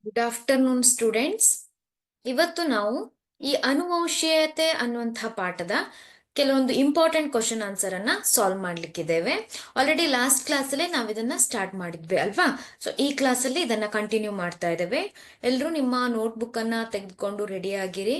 Good afternoon students. ಇವತ್ತು ನಾವು ಈ ಅನುವಂಶೀಯತೆ ಅನ್ನುವಂತಹ ಪಾಠದ ಕೆಲವೊಂದು ಇಂಪಾರ್ಟೆಂಟ್ ಕ್ವಶನ್ ಆನ್ಸರ್ ಅನ್ನ ಸಾಲ್ವ್ ಮಾಡ್ಲಿಕ್ಕಿದ್ದೇವೆ. ಆಲ್ರೆಡಿ ಲಾಸ್ಟ್ ಕ್ಲಾಸಲ್ಲೇ ನಾವು ಇದನ್ನ ಸ್ಟಾರ್ಟ್ ಮಾಡಿದ್ವಿ ಅಲ್ವಾ? ಸೊ ಈ ಕ್ಲಾಸಲ್ಲಿ ಇದನ್ನ ಕಂಟಿನ್ಯೂ ಮಾಡ್ತಾ ಇದ್ದೇವೆ. ಎಲ್ಲರೂ ನಿಮ್ಮ ನೋಟ್ಬುಕ್ ಅನ್ನ ತೆಗೆದುಕೊಂಡು ರೆಡಿ ಆಗಿರಿ.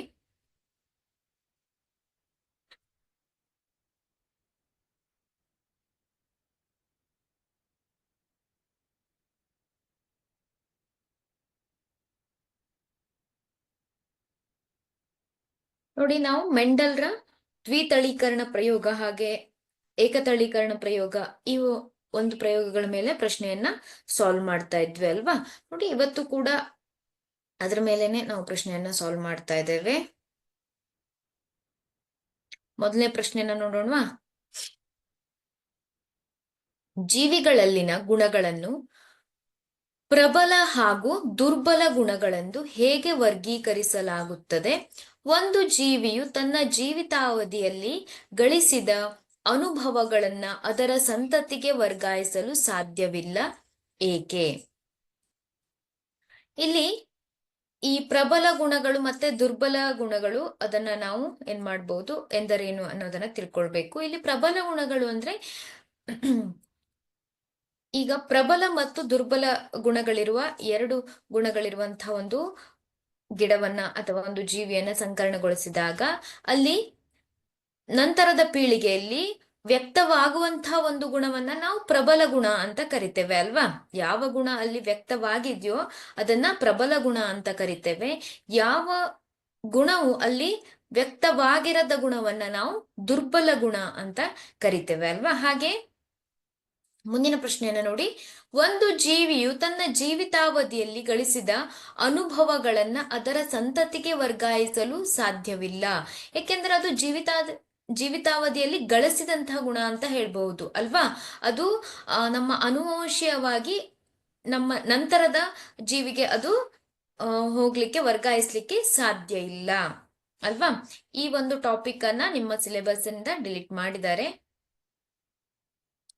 ನೋಡಿ, ನಾವು ಮೆಂಡಲ್ರ ದ್ವಿತಳೀಕರಣ ಪ್ರಯೋಗ ಹಾಗೆ ಏಕತಳೀಕರಣ ಪ್ರಯೋಗ ಇವು ಒಂದು ಪ್ರಯೋಗಗಳ ಮೇಲೆ ಪ್ರಶ್ನೆಯನ್ನ ಸಾಲ್ವ್ ಮಾಡ್ತಾ ಇದ್ವಿ ಅಲ್ವಾ? ನೋಡಿ, ಇವತ್ತು ಕೂಡ ಅದರ ಮೇಲೆನೆ ನಾವು ಪ್ರಶ್ನೆಯನ್ನ ಸಾಲ್ವ್ ಮಾಡ್ತಾ ಇದ್ದೇವೆ. ಮೊದಲನೇ ಪ್ರಶ್ನೆಯನ್ನ ನೋಡೋಣವಾ? ಜೀವಿಗಳಲ್ಲಿನ ಗುಣಗಳನ್ನು ಪ್ರಬಲ ಹಾಗೂ ದುರ್ಬಲ ಗುಣಗಳೆಂದು ಹೇಗೆ ವರ್ಗೀಕರಿಸಲಾಗುತ್ತದೆ? ಒಂದು ಜೀವಿಯು ತನ್ನ ಜೀವಿತಾವಧಿಯಲ್ಲಿ ಗಳಿಸಿದ ಅನುಭವಗಳನ್ನ ಅದರ ಸಂತತಿಗೆ ವರ್ಗಾಯಿಸಲು ಸಾಧ್ಯವಿಲ್ಲ, ಏಕೆ? ಇಲ್ಲಿ ಈ ಪ್ರಬಲ ಗುಣಗಳು ಮತ್ತೆ ದುರ್ಬಲ ಗುಣಗಳು ಅದನ್ನ ನಾವು ಏನ್ ಮಾಡ್ಬೋದು ಎಂದರೇನು ಅನ್ನೋದನ್ನ ತಿಳ್ಕೊಳ್ಬೇಕು. ಇಲ್ಲಿ ಪ್ರಬಲ ಗುಣಗಳು ಅಂದ್ರೆ ಈಗ ಪ್ರಬಲ ಮತ್ತು ದುರ್ಬಲ ಗುಣಗಳಿರುವ ಎರಡು ಗುಣಗಳಿರುವಂತಹ ಒಂದು ಗಿಡವನ್ನ ಅಥವಾ ಒಂದು ಜೀವಿಯನ್ನ ಸಂಕರಣಗೊಳಿಸಿದಾಗ ಅಲ್ಲಿ ನಂತರದ ಪೀಳಿಗೆಯಲ್ಲಿ ವ್ಯಕ್ತವಾಗುವಂತಹ ಒಂದು ಗುಣವನ್ನ ನಾವು ಪ್ರಬಲ ಗುಣ ಅಂತ ಕರಿತೇವೆ ಅಲ್ವಾ? ಯಾವ ಗುಣ ಅಲ್ಲಿ ವ್ಯಕ್ತವಾಗಿದೆಯೋ ಅದನ್ನ ಪ್ರಬಲ ಗುಣ ಅಂತ ಕರಿತೇವೆ. ಯಾವ ಗುಣವು ಅಲ್ಲಿ ವ್ಯಕ್ತವಾಗಿರದ ಗುಣವನ್ನ ನಾವು ದುರ್ಬಲ ಗುಣ ಅಂತ ಕರಿತೇವೆ ಅಲ್ವಾ? ಹಾಗೆ ಮುಂದಿನ ಪ್ರಶ್ನೆಯನ್ನ ನೋಡಿ. ಒಂದು ಜೀವಿಯು ತನ್ನ ಜೀವಿತಾವಧಿಯಲ್ಲಿ ಗಳಿಸಿದ ಅನುಭವಗಳನ್ನ ಅದರ ಸಂತತಿಗೆ ವರ್ಗಾಯಿಸಲು ಸಾಧ್ಯವಿಲ್ಲ, ಏಕೆಂದ್ರೆ ಅದು ಜೀವಿತಾವಧಿಯಲ್ಲಿ ಗಳಿಸಿದಂತಹ ಗುಣ ಅಂತ ಹೇಳ್ಬಹುದು ಅಲ್ವಾ? ಅದು ನಮ್ಮ ಅನುವಂಶೀಯವಾಗಿ ನಮ್ಮ ನಂತರದ ಜೀವಿಗೆ ಅದು ಹೋಗ್ಲಿಕ್ಕೆ ವರ್ಗಾಯಿಸ್ಲಿಕ್ಕೆ ಸಾಧ್ಯ ಇಲ್ಲ ಅಲ್ವಾ? ಈ ಒಂದು ಟಾಪಿಕ್ ಅನ್ನ ನಿಮ್ಮ ಸಿಲೆಬಸ್ ಇಂದ ಡಿಲೀಟ್ ಮಾಡಿದ್ದಾರೆ.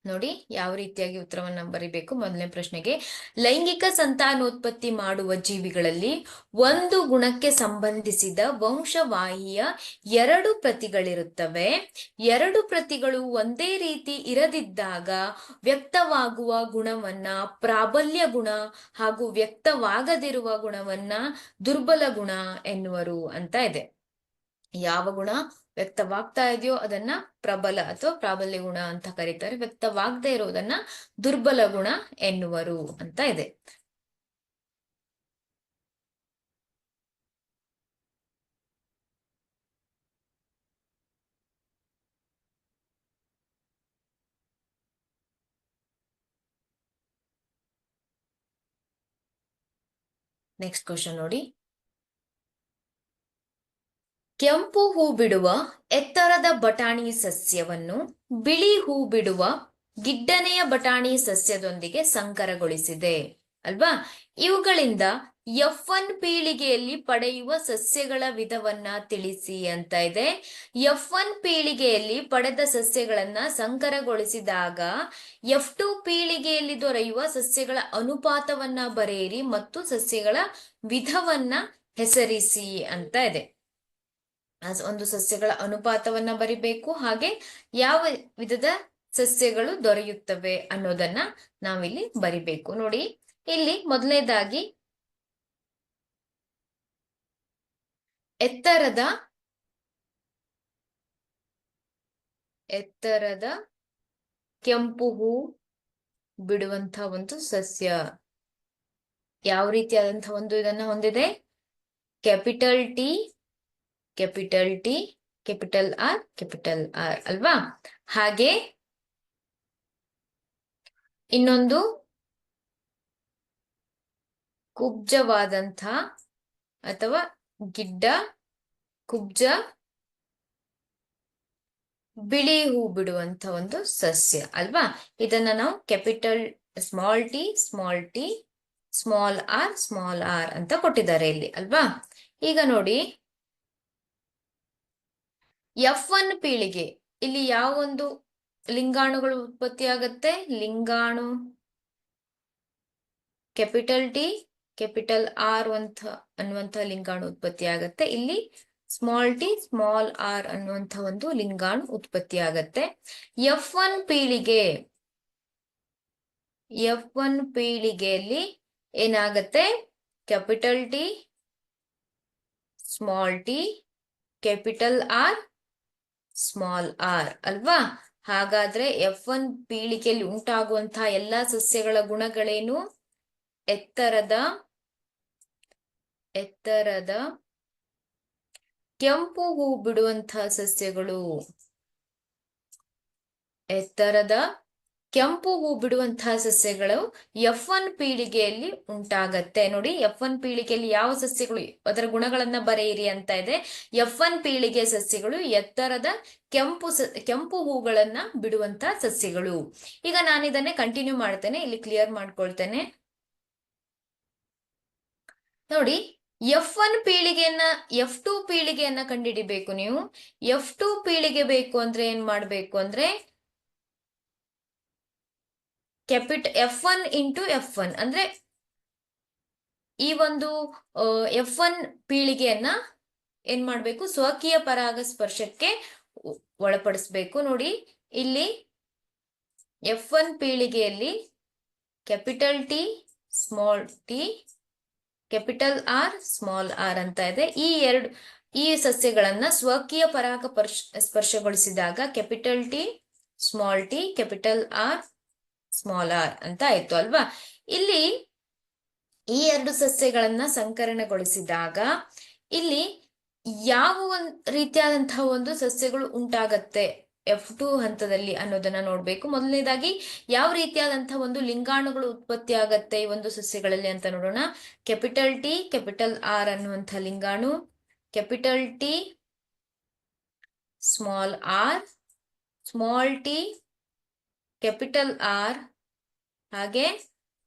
ನೋಡಿ ಯಾವ ರೀತಿಯಾಗಿ ಉತ್ತರವನ್ನ ಬರಿಬೇಕು. ಮೊದಲನೇ ಪ್ರಶ್ನೆಗೆ, ಲೈಂಗಿಕ ಸಂತಾನೋತ್ಪತ್ತಿ ಮಾಡುವ ಜೀವಿಗಳಲ್ಲಿ ಒಂದು ಗುಣಕ್ಕೆ ಸಂಬಂಧಿಸಿದ ವಂಶವಾಹಿಯ ಎರಡು ಪ್ರತಿಗಳಿರುತ್ತವೆ. ಎರಡು ಪ್ರತಿಗಳು ಒಂದೇ ರೀತಿ ಇರದಿದ್ದಾಗ ವ್ಯಕ್ತವಾಗುವ ಗುಣವನ್ನ ಪ್ರಾಬಲ್ಯ ಗುಣ ಹಾಗೂ ವ್ಯಕ್ತವಾಗದಿರುವ ಗುಣವನ್ನ ದುರ್ಬಲ ಗುಣ ಎನ್ನುವರು ಅಂತ ಇದೆ. ಯಾವ ಗುಣ ವ್ಯಕ್ತವಾಗ್ತಾ ಇದೆಯೋ ಅದನ್ನ ಪ್ರಬಲ ಅಥವಾ ಪ್ರಾಬಲ್ಯ ಗುಣ ಅಂತ ಕರೀತಾರೆ. ವ್ಯಕ್ತವಾಗದೇ ಇರೋದನ್ನ ದುರ್ಬಲ ಗುಣ ಎನ್ನುವರು ಅಂತ ಇದೆ. ನೆಕ್ಸ್ಟ್ ಕ್ವಶನ್ ನೋಡಿ. ಕೆಂಪು ಹೂ ಬಿಡುವ ಎತ್ತರದ ಬಟಾಣಿ ಸಸ್ಯವನ್ನು ಬಿಳಿ ಹೂ ಬಿಡುವ ಗಿಡ್ಡನೆಯ ಬಟಾಣಿ ಸಸ್ಯದೊಂದಿಗೆ ಸಂಕರಗೊಳಿಸಿದೆ ಅಲ್ವಾ? ಇವುಗಳಿಂದ F1 ಪೀಳಿಗೆಯಲ್ಲಿ ಪಡೆಯುವ ಸಸ್ಯಗಳ ವಿಧವನ್ನ ತಿಳಿಸಿ ಅಂತ ಇದೆ. F1 ಪೀಳಿಗೆಯಲ್ಲಿ ಪಡೆದ ಸಸ್ಯಗಳನ್ನ ಸಂಕರಗೊಳಿಸಿದಾಗ F2 ಪೀಳಿಗೆಯಲ್ಲಿ ದೊರೆಯುವ ಸಸ್ಯಗಳ ಅನುಪಾತವನ್ನ ಬರೆಯಿರಿ ಮತ್ತು ಸಸ್ಯಗಳ ವಿಧವನ್ನ ಹೆಸರಿಸಿ ಅಂತ ಇದೆ. ಒಂದು ಸಸ್ಯಗಳ ಅನುಪಾತವನ್ನ ಬರಿಬೇಕು, ಹಾಗೆ ಯಾವ ವಿಧದ ಸಸ್ಯಗಳು ದೊರೆಯುತ್ತವೆ ಅನ್ನೋದನ್ನ ನಾವಿಲ್ಲಿ ಬರಿಬೇಕು. ನೋಡಿ, ಇಲ್ಲಿ ಮೊದಲನೇದಾಗಿ ಎತ್ತರದ ಕೆಂಪು ಹೂ ಬಿಡುವಂತಹ ಒಂದು ಸಸ್ಯ ಯಾವ ರೀತಿಯಾದಂತಹ ಒಂದು ಇದನ್ನ ಹೊಂದಿದೆ? Capital T, capital T, capital R ಅಲ್ವಾ? ಹಾಗೆ ಇನ್ನೊಂದು ಕುಬ್ಜವಾದಂಥ ಅಥವಾ ಗಿಡ್ಡ ಕುಬ್ಜ ಬಿಳಿ ಹೂ ಬಿಡುವಂತ ಒಂದು ಸಸ್ಯ ಅಲ್ವಾ? ಇದನ್ನ ನಾವು capital small T small R ಅಂತ ಕೊಟ್ಟಿದ್ದಾರೆ ಇಲ್ಲಿ ಅಲ್ವಾ? ಈಗ ನೋಡಿ, F1 ಪೀಳಿಗೆ ಇಲ್ಲಿ ಯಾವ ಒಂದು ಲಿಂಗಾಣುಗಳು ಉತ್ಪತ್ತಿ ಆಗತ್ತೆ? ಲಿಂಗಾಣು ಕ್ಯಾಪಿಟಲ್ ಟಿ ಕ್ಯಾಪಿಟಲ್ ಆರ್ ಅನ್ನುವಂಥ ಲಿಂಗಾಣು ಉತ್ಪತ್ತಿ ಆಗತ್ತೆ. ಇಲ್ಲಿ ಸ್ಮಾಲ್ ಟಿ ಸ್ಮಾಲ್ ಆರ್ ಅನ್ನುವಂಥ ಒಂದು ಲಿಂಗಾಣು ಉತ್ಪತ್ತಿ ಆಗತ್ತೆ. F1 ಪೀಳಿಗೆಯಲ್ಲಿ ಏನಾಗತ್ತೆ? Capital T small T capital R small R ಅಲ್ವಾ? ಹಾಗಾದ್ರೆ F1 ಪೀಳಿಗೆಯಲ್ಲಿ ಉಂಟಾಗುವಂತಹ ಎಲ್ಲಾ ಸಸ್ಯಗಳ ಗುಣಗಳೇನು? ಎತ್ತರದ ಕೆಂಪು ಹೂ ಬಿಡುವಂತಹ ಸಸ್ಯಗಳು. ಎತ್ತರದ ಕೆಂಪು ಹೂ ಬಿಡುವಂತಹ ಸಸ್ಯಗಳು F1 ಪೀಳಿಗೆಯಲ್ಲಿ ಉಂಟಾಗತ್ತೆ. ನೋಡಿ, F1 ಪೀಳಿಗೆಯಲ್ಲಿ ಯಾವ ಸಸ್ಯಗಳು, ಅದರ ಗುಣಗಳನ್ನ ಬರೆಯಿರಿ ಅಂತ ಇದೆ. F1 ಪೀಳಿಗೆ ಸಸ್ಯಗಳು ಎತ್ತರದ ಕೆಂಪು ಹೂಗಳನ್ನ ಬಿಡುವಂತಹ ಸಸ್ಯಗಳು. ಈಗ ನಾನು ಇದನ್ನೇ ಕಂಟಿನ್ಯೂ ಮಾಡ್ತೇನೆ, ಇಲ್ಲಿ ಕ್ಲಿಯರ್ ಮಾಡ್ಕೊಳ್ತೇನೆ. ನೋಡಿ, F1 ಪೀಳಿಗೆಯನ್ನ F2 ಪೀಳಿಗೆಯನ್ನ ಕಂಡುಹಿಡಿಬೇಕು ನೀವು. F2 ಪೀಳಿಗೆ ಬೇಕು ಅಂದ್ರೆ ಏನ್ ಮಾಡ್ಬೇಕು ಅಂದ್ರೆ F1 ಇಂಟು F1 ಅಂದ್ರೆ ಈ ಒಂದು F1 ಪೀಳಿಗೆಯನ್ನ ಏನ್ ಮಾಡ್ಬೇಕು? ಸ್ವಕೀಯ ಪರಾಗಸ್ಪರ್ಶಕ್ಕೆ ಒಳಪಡಿಸ್ಬೇಕು. ನೋಡಿ, ಇಲ್ಲಿ F1 ಪೀಳಿಗೆಯಲ್ಲಿ capital T small T capital R small R ಅಂತ ಇದೆ. ಈ ಸಸ್ಯಗಳನ್ನ ಸ್ವಕೀಯ ಪರಾಗ ಸ್ಪರ್ಶಗೊಳಿಸಿದಾಗ capital T small T capital R small R ಅಂತ ಆಯ್ತು ಅಲ್ವಾ? ಇಲ್ಲಿ ಈ ಎರಡು ಸಸ್ಯಗಳನ್ನ ಸಂಕರಣಗೊಳಿಸಿದಾಗ ಇಲ್ಲಿ ಯಾವ ರೀತಿಯಾದಂತಹ ಒಂದು ಸಸ್ಯಗಳು ಉಂಟಾಗತ್ತೆ F2 ಹಂತದಲ್ಲಿ ಅನ್ನೋದನ್ನ ನೋಡ್ಬೇಕು. ಮೊದಲನೇದಾಗಿ ಯಾವ ರೀತಿಯಾದಂತಹ ಒಂದು ಲಿಂಗಾಣುಗಳು ಉತ್ಪತ್ತಿ ಆಗತ್ತೆ ಈ ಒಂದು ಸಸ್ಯಗಳಲ್ಲಿ ಅಂತ ನೋಡೋಣ. ಕ್ಯಾಪಿಟಲ್ ಟಿ ಕ್ಯಾಪಿಟಲ್ ಆರ್ ಅನ್ನುವಂಥ ಲಿಂಗಾಣು, capital T small R small T capital R ಹಾಗೆ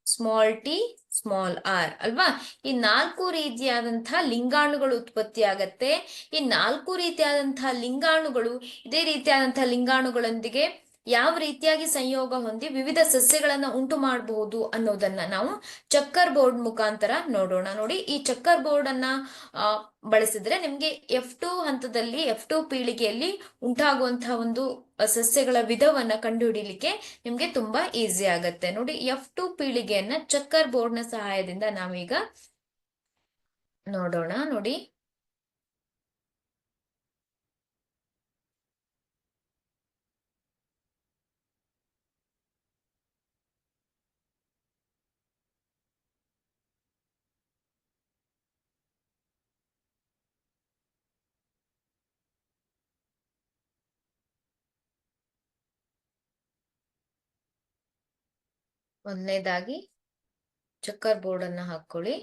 ಸ್ಮಾಲ್ ಟಿ ಸ್ಮಾಲ್ ಆರ್ ಅಲ್ವಾ? ಈ 4 ರೀತಿಯಾದಂತಹ ಲಿಂಗಾಣುಗಳು ಉತ್ಪತ್ತಿ ಆಗತ್ತೆ. ಈ 4 ರೀತಿಯಾದಂತಹ ಲಿಂಗಾಣುಗಳು ಇದೇ ರೀತಿಯಾದಂತಹ ಲಿಂಗಾಣುಗಳೊಂದಿಗೆ ಯಾವ ರೀತಿಯಾಗಿ ಸಂಯೋಗ ಹೊಂದಿ ವಿವಿಧ ಸಸ್ಯಗಳನ್ನ ಉಂಟು ಮಾಡಬಹುದು ಅನ್ನೋದನ್ನ ನಾವು ಚಕ್ಕರ್ ಬೋರ್ಡ್ ಮುಖಾಂತರ ನೋಡೋಣ. ನೋಡಿ, ಈ ಚಕ್ಕರ್ ಬೋರ್ಡ್ ಅನ್ನ ಬಳಸಿದ್ರೆ ನಿಮ್ಗೆ F2 ಹಂತದಲ್ಲಿ F2 ಪೀಳಿಗೆಯಲ್ಲಿ ಉಂಟಾಗುವಂತಹ ಒಂದು ಸಸ್ಯಗಳ ವಿಧವನ್ನ ಕಂಡುಹಿಡಿಯಲಿಕ್ಕೆ ನಿಮ್ಗೆ ತುಂಬಾ ಈಸಿ ಆಗತ್ತೆ. ನೋಡಿ, F2 ಪೀಳಿಗೆಯನ್ನ ಚಕ್ಕರ್ ಬೋರ್ಡ್ ನ ಸಹಾಯದಿಂದ ನಾವೀಗ ನೋಡೋಣ. ನೋಡಿ, ಮೊದಲನೇದಾಗಿ ಚಕ್ಕರ್ ಬೋರ್ಡ್ ಅನ್ನ ಹಾಕೊಳ್ಳಿ.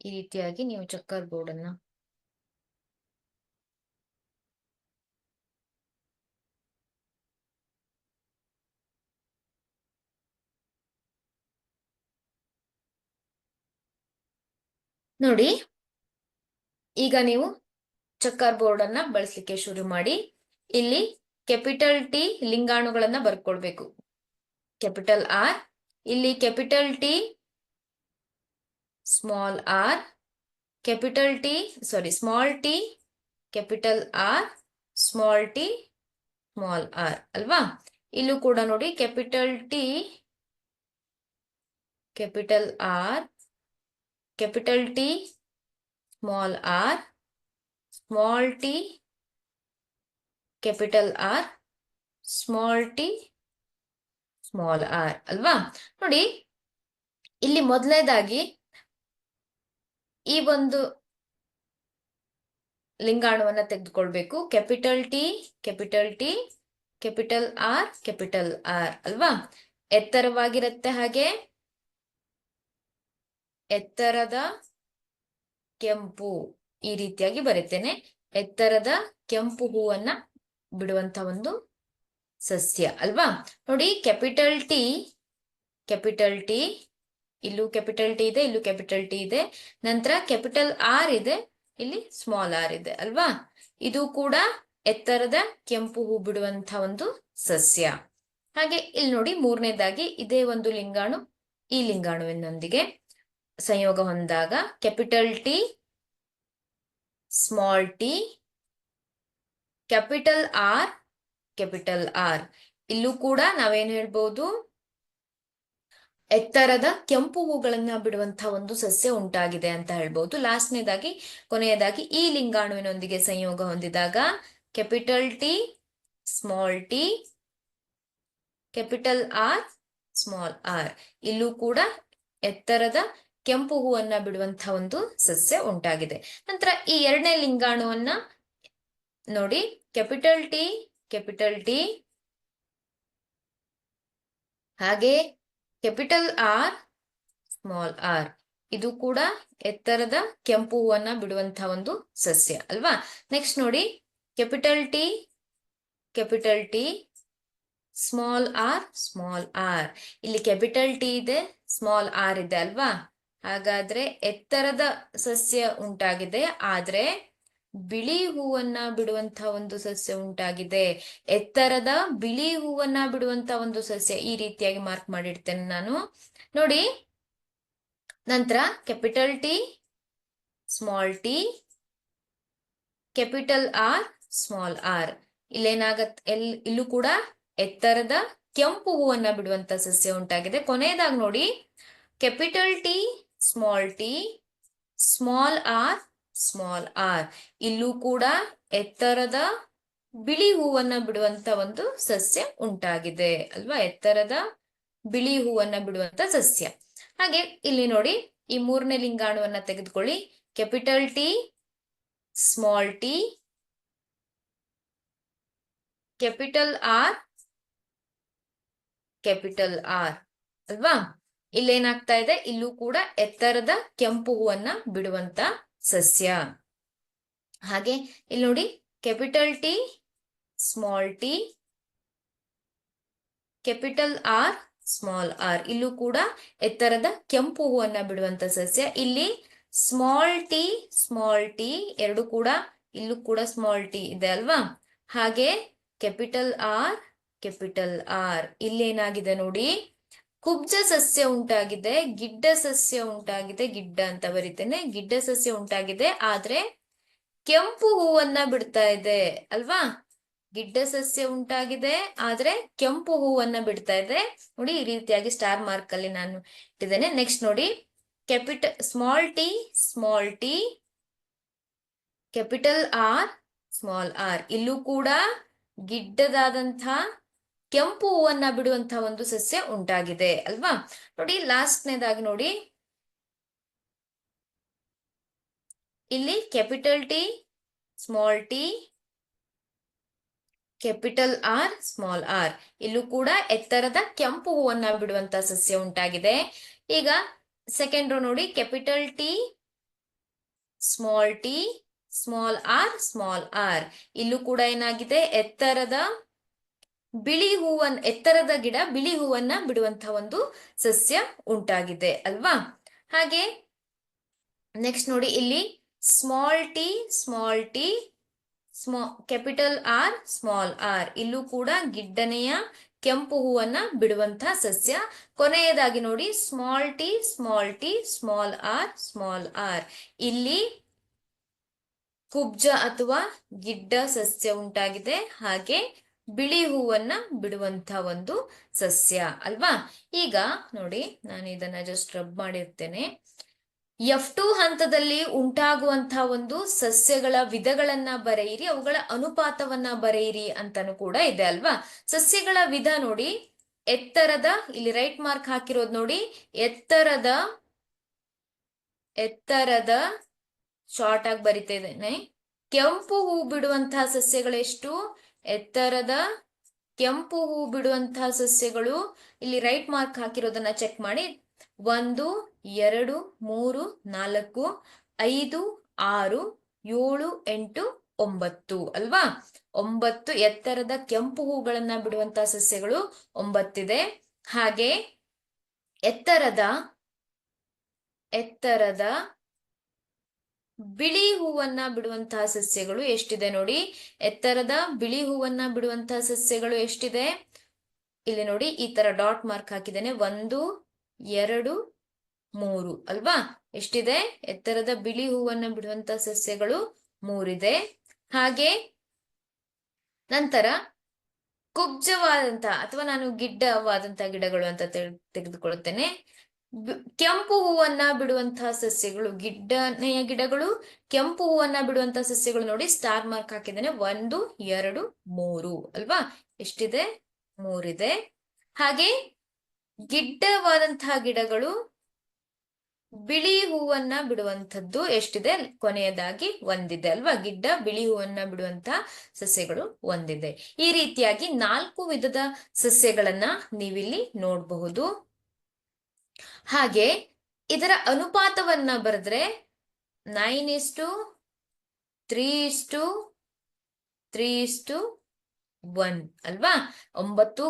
ಈ ರೀತಿಯಾಗಿ ನೀವು ಚಕ್ಕರ್ ಬೋರ್ಡ್ ಅನ್ನ ನೋಡಿ. ಈಗ ನೀವು ಚಕ್ಕರ್ ಬೋರ್ಡ್ ಅನ್ನ ಬಳಸಲಿಕ್ಕೆ ಶುರು ಮಾಡಿ. ಇಲ್ಲಿ ಕ್ಯಾಪಿಟಲ್ ಟಿ ಲಿಂಗಾಣುಗಳನ್ನ ಬರ್ಕೊಳ್ಬೇಕು. ಕ್ಯಾಪಿಟಲ್ ಆರ್, ಇಲ್ಲಿ capital T small R capital T small T capital R small T small R ಅಲ್ವಾ? ಇಲ್ಲೂ ಕೂಡ ನೋಡಿ, capital T capital R capital T small R small T capital R small T small R ಅಲ್ವಾ? ನೋಡಿ, ಇಲ್ಲಿ ಮೊದಲನೇದಾಗಿ ಈ ಒಂದು ಲಿಂಗಾಣುವನ್ನ ತೆಗೆದುಕೊಳ್ಬೇಕು. Capital T capital T capital R ಅಲ್ವಾ? ಎತ್ತರವಾಗಿರುತ್ತೆ, ಹಾಗೆ ಎತ್ತರದ ಕೆಂಪು ಈ ರೀತಿಯಾಗಿ ಬರೀತೇನೆ. ಎತ್ತರದ ಕೆಂಪು ಹೂವನ್ನ ಬಿಡುವಂತ ಒಂದು ಸಸ್ಯ ಅಲ್ವಾ. ನೋಡಿ ಕ್ಯಾಪಿಟಲ್ ಟಿ, ಇಲ್ಲೂ ಕ್ಯಾಪಿಟಲ್ ಟಿ ಇದೆ, ಇಲ್ಲೂ ಕ್ಯಾಪಿಟಲ್ ಟಿ ಇದೆ, ನಂತರ ಕ್ಯಾಪಿಟಲ್ ಆರ್ ಇದೆ, ಇಲ್ಲಿ ಸ್ಮಾಲ್ ಆರ್ ಇದೆ ಅಲ್ವಾ. ಇದು ಕೂಡ ಎತ್ತರದ ಕೆಂಪು ಹೂ ಬಿಡುವಂತ ಒಂದು ಸಸ್ಯ. ಹಾಗೆ ಇಲ್ಲಿ ನೋಡಿ ಮೂರನೇದಾಗಿ ಇದೇ ಒಂದು ಲಿಂಗಾಣು ಈ ಲಿಂಗಾಣುವಿನೊಂದಿಗೆ ಸಂಯೋಗ ಹೊಂದಾಗ capital T, small T, capital R, ಇಲ್ಲೂ ಕೂಡ ನಾವೇನು ಹೇಳ್ಬೋದು, ಎತ್ತರದ ಕೆಂಪು ಹೂಗಳನ್ನ ಬಿಡುವಂತಹ ಒಂದು ಸಸ್ಯ ಉಂಟಾಗಿದೆ ಅಂತ ಹೇಳ್ಬಹುದು. ಲಾಸ್ಟ್ನೇದಾಗಿ ಕೊನೆಯದಾಗಿ ಈ ಲಿಂಗಾಣುವಿನೊಂದಿಗೆ ಸಂಯೋಗ ಹೊಂದಿದಾಗ capital T, small T, capital R, small R, ಇಲ್ಲೂ ಕೂಡ ಎತ್ತರದ ಕೆಂಪು ಹೂವನ್ನ ಬಿಡುವಂತಹ ಒಂದು ಸಸ್ಯ ಉಂಟಾಗಿದೆ. ನಂತರ ಈ ಎರಡನೇ ಲಿಂಗಾಣುವನ್ನ ನೋಡಿ, ಕ್ಯಾಪಿಟಲ್ ಟಿ, ಹಾಗೆ ಕ್ಯಾಪಿಟಲ್ ಆರ್, ಸ್ಮಾಲ್ ಆರ್, ಇದು ಕೂಡ ಎತ್ತರದ ಕೆಂಪು ಹೂವನ್ನ ಬಿಡುವಂತಹ ಒಂದು ಸಸ್ಯ ಅಲ್ವಾ. ನೆಕ್ಸ್ಟ್ ನೋಡಿ ಕ್ಯಾಪಿಟಲ್ ಟಿ, ಸ್ಮಾಲ್ ಆರ್, ಇಲ್ಲಿ ಕ್ಯಾಪಿಟಲ್ ಟಿ ಇದೆ, ಸ್ಮಾಲ್ ಆರ್ ಇದೆ ಅಲ್ವಾ. ಹಾಗಾದ್ರೆ ಎತ್ತರದ ಸಸ್ಯ ಉಂಟಾಗಿದೆ, ಆದ್ರೆ ಬಿಳಿ ಹೂವನ್ನ ಬಿಡುವಂತ ಒಂದು ಸಸ್ಯ ಉಂಟಾಗಿದೆ. ಎತ್ತರದ ಬಿಳಿ ಹೂವನ್ನ ಬಿಡುವಂತ ಒಂದು ಸಸ್ಯ, ಈ ರೀತಿಯಾಗಿ ಮಾರ್ಕ್ ಮಾಡಿಡ್ತೇನೆ ನಾನು ನೋಡಿ. ನಂತರ capital T, small T, capital R, small R, ಇಲ್ಲೇನಾಗತ್ತೆ, ಇಲ್ಲೂ ಕೂಡ ಎತ್ತರದ ಕೆಂಪು ಹೂವನ್ನ ಬಿಡುವಂತ ಸಸ್ಯ ಉಂಟಾಗಿದೆ. ಕೊನೆಯದಾಗಿ ನೋಡಿ ಕ್ಯಾಪಿಟಲ್ ಟಿ, ಸ್ಮಾಲ್ ಆರ್, ಇಲ್ಲೂ ಕೂಡ ಎತ್ತರದ ಬಿಳಿ ಹೂವನ್ನ ಬಿಡುವಂತ ಒಂದು ಸಸ್ಯ ಉಂಟಾಗಿದೆ ಅಲ್ವಾ, ಎತ್ತರದ ಬಿಳಿ ಹೂವನ್ನ ಬಿಡುವಂತ ಸಸ್ಯ. ಹಾಗೆ ಇಲ್ಲಿ ನೋಡಿ ಈ ಮೂರನೇ ಲಿಂಗಾಣುವನ್ನ ತೆಗೆದುಕೊಳ್ಳಿ, capital T, small T, capital R ಅಲ್ವಾ. ಇಲ್ಲೇನಾಗ್ತಾ ಇದೆ, ಇಲ್ಲೂ ಕೂಡ ಎತ್ತರದ ಕೆಂಪು ಹೂವನ್ನ ಬಿಡುವಂತ ಸಸ್ಯ. ಹಾಗೆ ಇಲ್ಲಿ ನೋಡಿ capital T, small T, capital R, small R, ಇಲ್ಲೂ ಕೂಡ ಎತ್ತರದ ಕೆಂಪು ಹೂವನ್ನ ಬಿಡುವಂತ ಸಸ್ಯ. ಇಲ್ಲಿ ಸ್ಮಾಲ್ ಟಿ ಎರಡು ಕೂಡ, ಇಲ್ಲೂ ಕೂಡ ಸ್ಮಾಲ್ ಟಿ ಇದೆ ಅಲ್ವಾ. ಹಾಗೆ ಕ್ಯಾಪಿಟಲ್ ಆರ್, ಇಲ್ಲೇನಾಗಿದೆ ನೋಡಿ, ಕುಬ್ಜ ಸಸ್ಯ ಉಂಟಾಗಿದೆ, ಗಿಡ್ಡ ಸಸ್ಯ ಉಂಟಾಗಿದೆ, ಗಿಡ್ಡ ಅಂತ ಬರೀತೇನೆ, ಗಿಡ್ಡ ಸಸ್ಯ ಉಂಟಾಗಿದೆ, ಆದ್ರೆ ಕೆಂಪು ಹೂವನ್ನ ಬಿಡ್ತಾ ಇದೆ ಅಲ್ವಾ. ಗಿಡ್ಡ ಸಸ್ಯ ಉಂಟಾಗಿದೆ, ಆದ್ರೆ ಕೆಂಪು ಹೂವನ್ನ ಬಿಡ್ತಾ ಇದೆ ನೋಡಿ. ಈ ರೀತಿಯಾಗಿ ಸ್ಟಾರ್ ಮಾರ್ಕ್ ಅಲ್ಲಿ ನಾನು ಇಟ್ಟಿದ್ದೇನೆ. ನೆಕ್ಸ್ಟ್ ನೋಡಿ small T, capital R, small R, ಇಲ್ಲೂ ಕೂಡ ಗಿಡ್ಡದಾದಂಥ ಕೆಂಪು ಹೂವನ್ನ ಬಿಡುವಂತಹ ಒಂದು ಸಸ್ಯ ಉಂಟಾಗಿದೆ ಅಲ್ವಾ. ನೋಡಿ ಲಾಸ್ಟ್ನೇದಾಗಿ ನೋಡಿ, ಇಲ್ಲಿ capital T, small T, capital R, small R, ಇಲ್ಲೂ ಕೂಡ ಎತ್ತರದ ಕೆಂಪು ಹೂವನ್ನ ಬಿಡುವಂತ ಸಸ್ಯ ಉಂಟಾಗಿದೆ. ಈಗ ಸೆಕೆಂಡ್ ರೋ ನೋಡಿ, ಕ್ಯಾಪಿಟಲ್ ಟಿ, ಸ್ಮಾಲ್ ಆರ್, ಇಲ್ಲೂ ಕೂಡ ಏನಾಗಿದೆ, ಎತ್ತರದ ಗಿಡ ಬಿಳಿ ಹೂವನ್ನ ಬಿಡುವಂತಹ ಒಂದು ಸಸ್ಯ ಉಂಟಾಗಿದೆ ಅಲ್ವಾ. ಹಾಗೆ ನೆಕ್ಸ್ಟ್ ನೋಡಿ ಇಲ್ಲಿ small T, capital R, small R, ಇಲ್ಲೂ ಕೂಡ ಗಿಡ್ಡನೆಯ ಕೆಂಪು ಹೂವನ್ನ ಬಿಡುವಂತಹ ಸಸ್ಯ. ಕೊನೆಯದಾಗಿ ನೋಡಿ ಸ್ಮಾಲ್ ಟಿ, ಸ್ಮಾಲ್ ಆರ್, ಇಲ್ಲಿ ಕುಬ್ಜ ಅಥವಾ ಗಿಡ್ಡ ಸಸ್ಯ ಉಂಟಾಗಿದೆ, ಹಾಗೆ ಬಿಳಿ ಹೂವನ್ನ ಬಿಡುವಂತ ಒಂದು ಸಸ್ಯ ಅಲ್ವಾ. ಈಗ ನೋಡಿ ನಾನು ಇದನ್ನ ಜಸ್ಟ್ ರಬ್ ಮಾಡಿರ್ತೇನೆ. F2 ಹಂತದಲ್ಲಿ ಉಂಟಾಗುವಂತಹ ಒಂದು ಸಸ್ಯಗಳ ವಿಧಗಳನ್ನ ಬರೆಯಿರಿ, ಅವುಗಳ ಅನುಪಾತವನ್ನ ಬರೆಯಿರಿ ಅಂತಾನು ಕೂಡ ಇದೆ ಅಲ್ವಾ. ಸಸ್ಯಗಳ ವಿಧ ನೋಡಿ, ಎತ್ತರದ, ಇಲ್ಲಿ ರೈಟ್ ಮಾರ್ಕ್ ಹಾಕಿರೋದು ನೋಡಿ, ಎತ್ತರದ ಶಾರ್ಟ್ ಆಗಿ ಬರಿತಾ ಇದ್ದೇನೆ. ಕೆಂಪು ಹೂ ಬಿಡುವಂತಹ ಸಸ್ಯಗಳೆಷ್ಟು, ಎತ್ತರದ ಕೆಂಪು ಹೂ ಬಿಡುವಂತಹ ಸಸ್ಯಗಳು, ಇಲ್ಲಿ ರೈಟ್ ಮಾರ್ಕ್ ಹಾಕಿರೋದನ್ನ ಚೆಕ್ ಮಾಡಿ, 1 2 3 4 5 6 7 8 9 ಅಲ್ವಾ. 9 ಎತ್ತರದ ಕೆಂಪು ಹೂಗಳನ್ನ ಬಿಡುವಂತಹ ಸಸ್ಯಗಳು 9 ಇದೆ. ಹಾಗೆ ಎತ್ತರದ ಬಿಳಿ ಹೂವನ್ನ ಬಿಡುವಂತಹ ಸಸ್ಯಗಳು ಎಷ್ಟಿದೆ ನೋಡಿ. ಎತ್ತರದ ಬಿಳಿ ಹೂವನ್ನ ಬಿಡುವಂತಹ ಸಸ್ಯಗಳು ಎಷ್ಟಿದೆ? ಇಲ್ಲಿ ನೋಡಿ, ಈ ತರ ಡಾಟ್ ಮಾರ್ಕ್ ಹಾಕಿದ್ದೇನೆ. 1 2 3 ಅಲ್ವಾ? ಎಷ್ಟಿದೆ? ಎತ್ತರದ ಬಿಳಿ ಹೂವನ್ನ ಬಿಡುವಂತಹ ಸಸ್ಯಗಳು 3 ಇದೆ. ಹಾಗೆ ನಂತರ ಕುಬ್ಜವಾದಂತಹ ಅಥವಾ ನಾನು ಗಿಡ್ಡವಾದಂತಹ ಗಿಡಗಳು ಅಂತ ತೆಗೆದುಕೊಳ್ಳುತ್ತೇನೆ. ಕೆಂಪು ಹೂವನ್ನ ಬಿಡುವಂತಹ ಸಸ್ಯಗಳು, ಗಿಡ್ಡನೆಯ ಗಿಡಗಳು, ಕೆಂಪು ಹೂವನ್ನ ಬಿಡುವಂತಹ ಸಸ್ಯಗಳು ನೋಡಿ, ಸ್ಟಾರ್ ಮಾರ್ಕ್ ಹಾಕಿದ್ದೇನೆ. 1 2 3 ಅಲ್ವಾ? ಎಷ್ಟಿದೆ? 3 ಇದೆ. ಹಾಗೆ ಗಿಡ್ಡವಾದಂತಹ ಗಿಡಗಳು, ಬಿಳಿ ಹೂವನ್ನ ಬಿಡುವಂಥದ್ದು ಎಷ್ಟಿದೆ? ಕೊನೆಯದಾಗಿ 1 ಇದೆ ಅಲ್ವಾ? ಗಿಡ್ಡ ಬಿಳಿ ಹೂವನ್ನ ಬಿಡುವಂತಹ ಸಸ್ಯಗಳು 1 ಇದೆ. ಈ ರೀತಿಯಾಗಿ 4 ವಿಧದ ಸಸ್ಯಗಳನ್ನ ನೀವಿಲ್ಲಿ ನೋಡಬಹುದು. ಹಾಗೆ ಇದರ ಅನುಪಾತವನ್ನ ಬರೆದ್ರೆ 9:3:3:1 ಅಲ್ವಾ? 9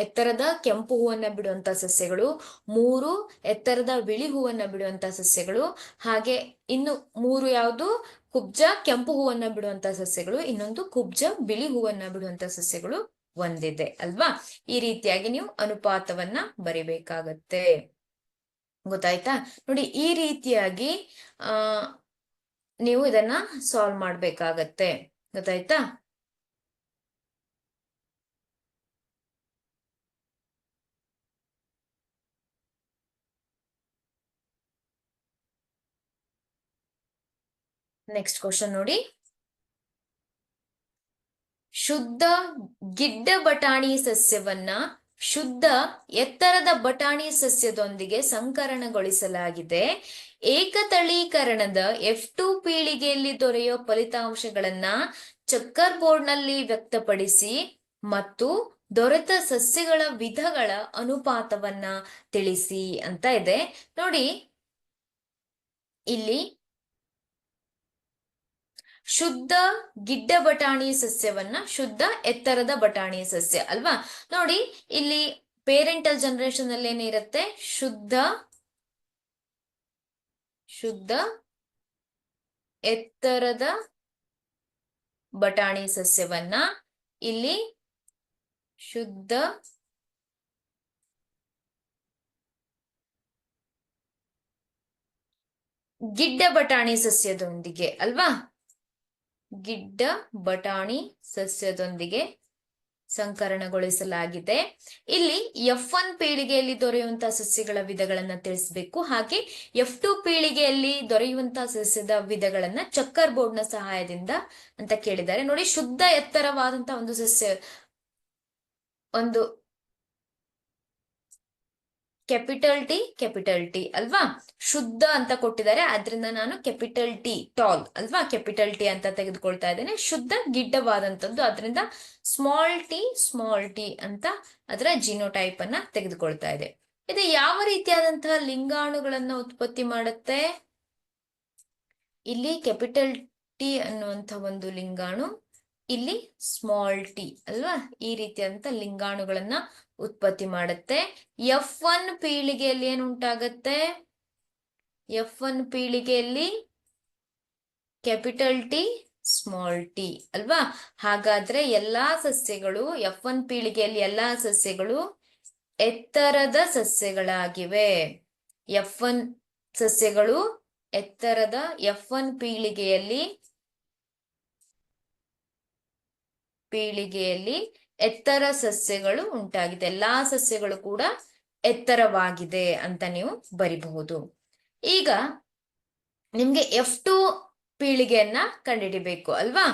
ಎತ್ತರದ ಕೆಂಪು ಹೂವನ್ನ ಬಿಡುವಂತ ಸಸ್ಯಗಳು, 3 ಎತ್ತರದ ಬಿಳಿ ಹೂವನ್ನ ಬಿಡುವಂತ ಸಸ್ಯಗಳು, ಹಾಗೆ ಇನ್ನು 3 ಯಾವುದು? ಕುಬ್ಜ ಕೆಂಪು ಹೂವನ್ನ ಬಿಡುವಂತ ಸಸ್ಯಗಳು, ಇನ್ನೊಂದು ಕುಬ್ಜ ಬಿಳಿ ಹೂವನ್ನ ಬಿಡುವಂತ ಸಸ್ಯಗಳು 1 ಇದೆ ಅಲ್ವಾ? ಈ ರೀತಿಯಾಗಿ ನೀವು ಅನುಪಾತವನ್ನ ಬರಿಬೇಕಾಗತ್ತೆ. ಗೊತ್ತಾಯ್ತಾ? ನೋಡಿ, ಈ ರೀತಿಯಾಗಿ ನೀವು ಇದನ್ನ ಸಾಲ್ವ್ ಮಾಡ್ಬೇಕಾಗತ್ತೆ. ಗೊತ್ತಾಯ್ತಾ? ನೆಕ್ಸ್ಟ್ ಕ್ವಶನ್ ನೋಡಿ. ಶುದ್ಧ ಗಿಡ್ಡ ಬಟಾಣಿ ಸಸ್ಯವನ್ನ ಶುದ್ಧ ಎತ್ತರದ ಬಟಾಣಿ ಸಸ್ಯದೊಂದಿಗೆ ಸಂಕರಣಗೊಳಿಸಲಾಗಿದೆ. ಏಕತಳೀಕರಣದ F2 ಪೀಳಿಗೆಯಲ್ಲಿ ದೊರೆಯುವ ಫಲಿತಾಂಶಗಳನ್ನ ಚೆಕ್ಕರ್ ಬೋರ್ಡ್ ನಲ್ಲಿ ವ್ಯಕ್ತಪಡಿಸಿ ಮತ್ತು ದೊರೆತ ಸಸ್ಯಗಳ ವಿಧಗಳ ಅನುಪಾತವನ್ನ ತಿಳಿಸಿ ಅಂತ ಇದೆ. ನೋಡಿ, ಇಲ್ಲಿ ಶುದ್ಧ ಗಿಡ್ಡ ಬಟಾಣಿ ಸಸ್ಯವನ್ನ ಶುದ್ಧ ಎತ್ತರದ ಬಟಾಣಿ ಸಸ್ಯ ಅಲ್ವಾ? ನೋಡಿ, ಇಲ್ಲಿ ಪೇರೆಂಟಲ್ ಜನರೇಷನ್ ಅಲ್ಲಿ ಏನಿರುತ್ತೆ? ಶುದ್ಧ ಎತ್ತರದ ಬಟಾಣಿ ಸಸ್ಯವನ್ನ ಇಲ್ಲಿ ಶುದ್ಧ ಗಿಡ್ಡ ಬಟಾಣಿ ಸಸ್ಯದೊಂದಿಗೆ ಅಲ್ವಾ? ಗಿಡ್ಡ ಬಟಾಣಿ ಸಸ್ಯದೊಂದಿಗೆ ಸಂಕರಣಗೊಳಿಸಲಾಗಿದೆ. ಇಲ್ಲಿ F1 ಪೀಳಿಗೆಯಲ್ಲಿ ದೊರೆಯುವಂತಹ ಸಸ್ಯಗಳ ವಿಧಗಳನ್ನ ತಿಳಿಸಬೇಕು. ಹಾಗೆ F2 ಪೀಳಿಗೆಯಲ್ಲಿ ದೊರೆಯುವಂತಹ ಸಸ್ಯದ ವಿಧಗಳನ್ನ ಚೆಕ್ಕರ್ ಬೋರ್ಡ್ ನ ಸಹಾಯದಿಂದ ಅಂತ ಕೇಳಿದ್ದಾರೆ. ನೋಡಿ, ಶುದ್ಧ ಎತ್ತರವಾದಂತಹ ಒಂದು ಸಸ್ಯ, ಒಂದು ಕ್ಯಾಪಿಟಲ್ ಟಿ ಅಲ್ವಾ? ಶುದ್ಧ ಅಂತ ಕೊಟ್ಟಿದ್ದಾರೆ, ಆದ್ರಿಂದ ನಾನು ಕ್ಯಾಪಿಟಲ್ ಟಿ, ಟಾಲ್ ಅಲ್ವಾ? ಕ್ಯಾಪಿಟಲ್ ಟಿ ಅಂತ ತೆಗೆದುಕೊಳ್ತಾ ಇದ್ದೇನೆ. ಶುದ್ಧ ಗಿಡ್ಡವಾದಂಥದ್ದು, ಅದರಿಂದ ಸ್ಮಾಲ್ ಟಿ ಅಂತ ಅದರ ಜಿನೋಟೈಪ್ ಅನ್ನ ತೆಗೆದುಕೊಳ್ತಾ ಇದೆ. ಇದು ಯಾವ ರೀತಿಯಾದಂತಹ ಲಿಂಗಾಣುಗಳನ್ನ ಉತ್ಪತ್ತಿ ಮಾಡುತ್ತೆ? ಇಲ್ಲಿ ಕ್ಯಾಪಿಟಲ್ ಟಿ ಅನ್ನುವಂಥ ಒಂದು ಲಿಂಗಾಣು, ಇಲ್ಲಿ ಸ್ಮಾಲ್ ಟಿ ಅಲ್ವಾ? ಈ ರೀತಿಯಾದಂತ ಲಿಂಗಾಣುಗಳನ್ನ ಉತ್ಪತ್ತಿ ಮಾಡುತ್ತೆ. F1 ಪೀಳಿಗೆಯಲ್ಲಿ ಏನು ಉಂಟಾಗತ್ತೆ? F1 ಪೀಳಿಗೆಯಲ್ಲಿ ಕ್ಯಾಪಿಟಲ್ ಟಿ, ಸ್ಮಾಲ್ ಟಿ ಅಲ್ವಾ? ಹಾಗಾದ್ರೆ ಎಲ್ಲಾ ಸಸ್ಯಗಳು F1 ಪೀಳಿಗೆಯಲ್ಲಿ ಎಲ್ಲಾ ಸಸ್ಯಗಳು ಎತ್ತರದ ಸಸ್ಯಗಳಾಗಿವೆ. F1 ಸಸ್ಯಗಳು ಎತ್ತರದ F1 ಪೀಳಿಗೆಯಲ್ಲಿ ಎತ್ತರ ಸಸ್ಯಗಳು ಉಂಟಾಗಿದೆ. ಎಲ್ಲಾ ಸಸ್ಯಗಳು ಕೂಡ ಎತ್ತರವಾಗಿದೆ ಅಂತ ನೀವು ಬರಿಬಹುದು. ಈಗ ನಿಮ್ಗೆ F2 ಪೀಳಿಗೆಯನ್ನ ಕಂಡುಹಿಡಿಬೇಕು ಅಲ್ವಾ?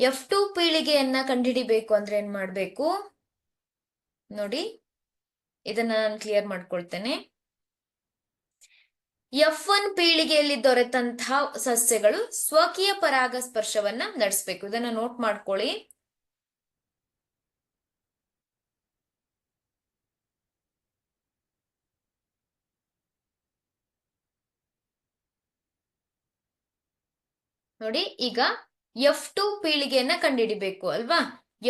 F2 ಪೀಳಿಗೆಯನ್ನ ಕಂಡುಹಿಡಿಬೇಕು ಅಂದ್ರೆ ಏನ್ ಮಾಡ್ಬೇಕು ನೋಡಿ, ಇದನ್ನ ನಾನು ಕ್ಲಿಯರ್ ಮಾಡ್ಕೊಳ್ತೇನೆ. F1 ಪೀಳಿಗೆಯಲ್ಲಿ ದೊರೆತಂತಹ ಸಸ್ಯಗಳು ಸ್ವಕೀಯ ಪರಾಗಸ್ಪರ್ಶವನ್ನ ನಡೆಸಬೇಕು. ಇದನ್ನ ನೋಟ್ ಮಾಡ್ಕೊಳ್ಳಿ. ನೋಡಿ, ಈಗ F2 ಪೀಳಿಗೆಯನ್ನ ಕಂಡುಹಿಡಿಬೇಕು ಅಲ್ವಾ.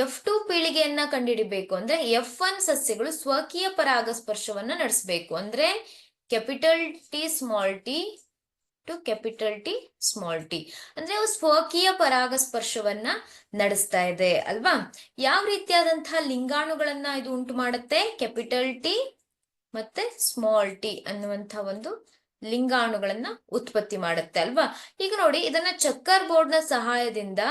F2 ಪೀಳಿಗೆಯನ್ನ ಕಂಡುಹಿಡಿಬೇಕು ಅಂದ್ರೆ F1 ಸಸ್ಯಗಳು ಸ್ವಕೀಯ ಪರಾಗಸ್ಪರ್ಶವನ್ನ ನಡೆಸಬೇಕು. ಅಂದ್ರೆ capital T small T to capital T small T ಅಂದ್ರೆ ಅವು ಸ್ವಕೀಯ ಪರಾಗಸ್ಪರ್ಶವನ್ನ ನಡೆಸ್ತಾ ಇದೆ ಅಲ್ವಾ. ಯಾವ ರೀತಿಯಾದಂತಹ ಲಿಂಗಾಣುಗಳನ್ನ ಇದು ಉಂಟು ಮಾಡುತ್ತೆ, ಕ್ಯಾಪಿಟಲ್ ಟಿ ಮತ್ತೆ ಸ್ಮಾಲ್ ಟಿ ಅನ್ನುವಂತಹ ಒಂದು ಲಿಂಗಾಣುಗಳನ್ನ ಉತ್ಪತ್ತಿ ಮಾಡುತ್ತೆ ಅಲ್ವಾ. ಈಗ ನೋಡಿ, ಇದನ್ನ ಚಕ್ಕರ್ ಬೋರ್ಡ್ ನ ಸಹಾಯದಿಂದ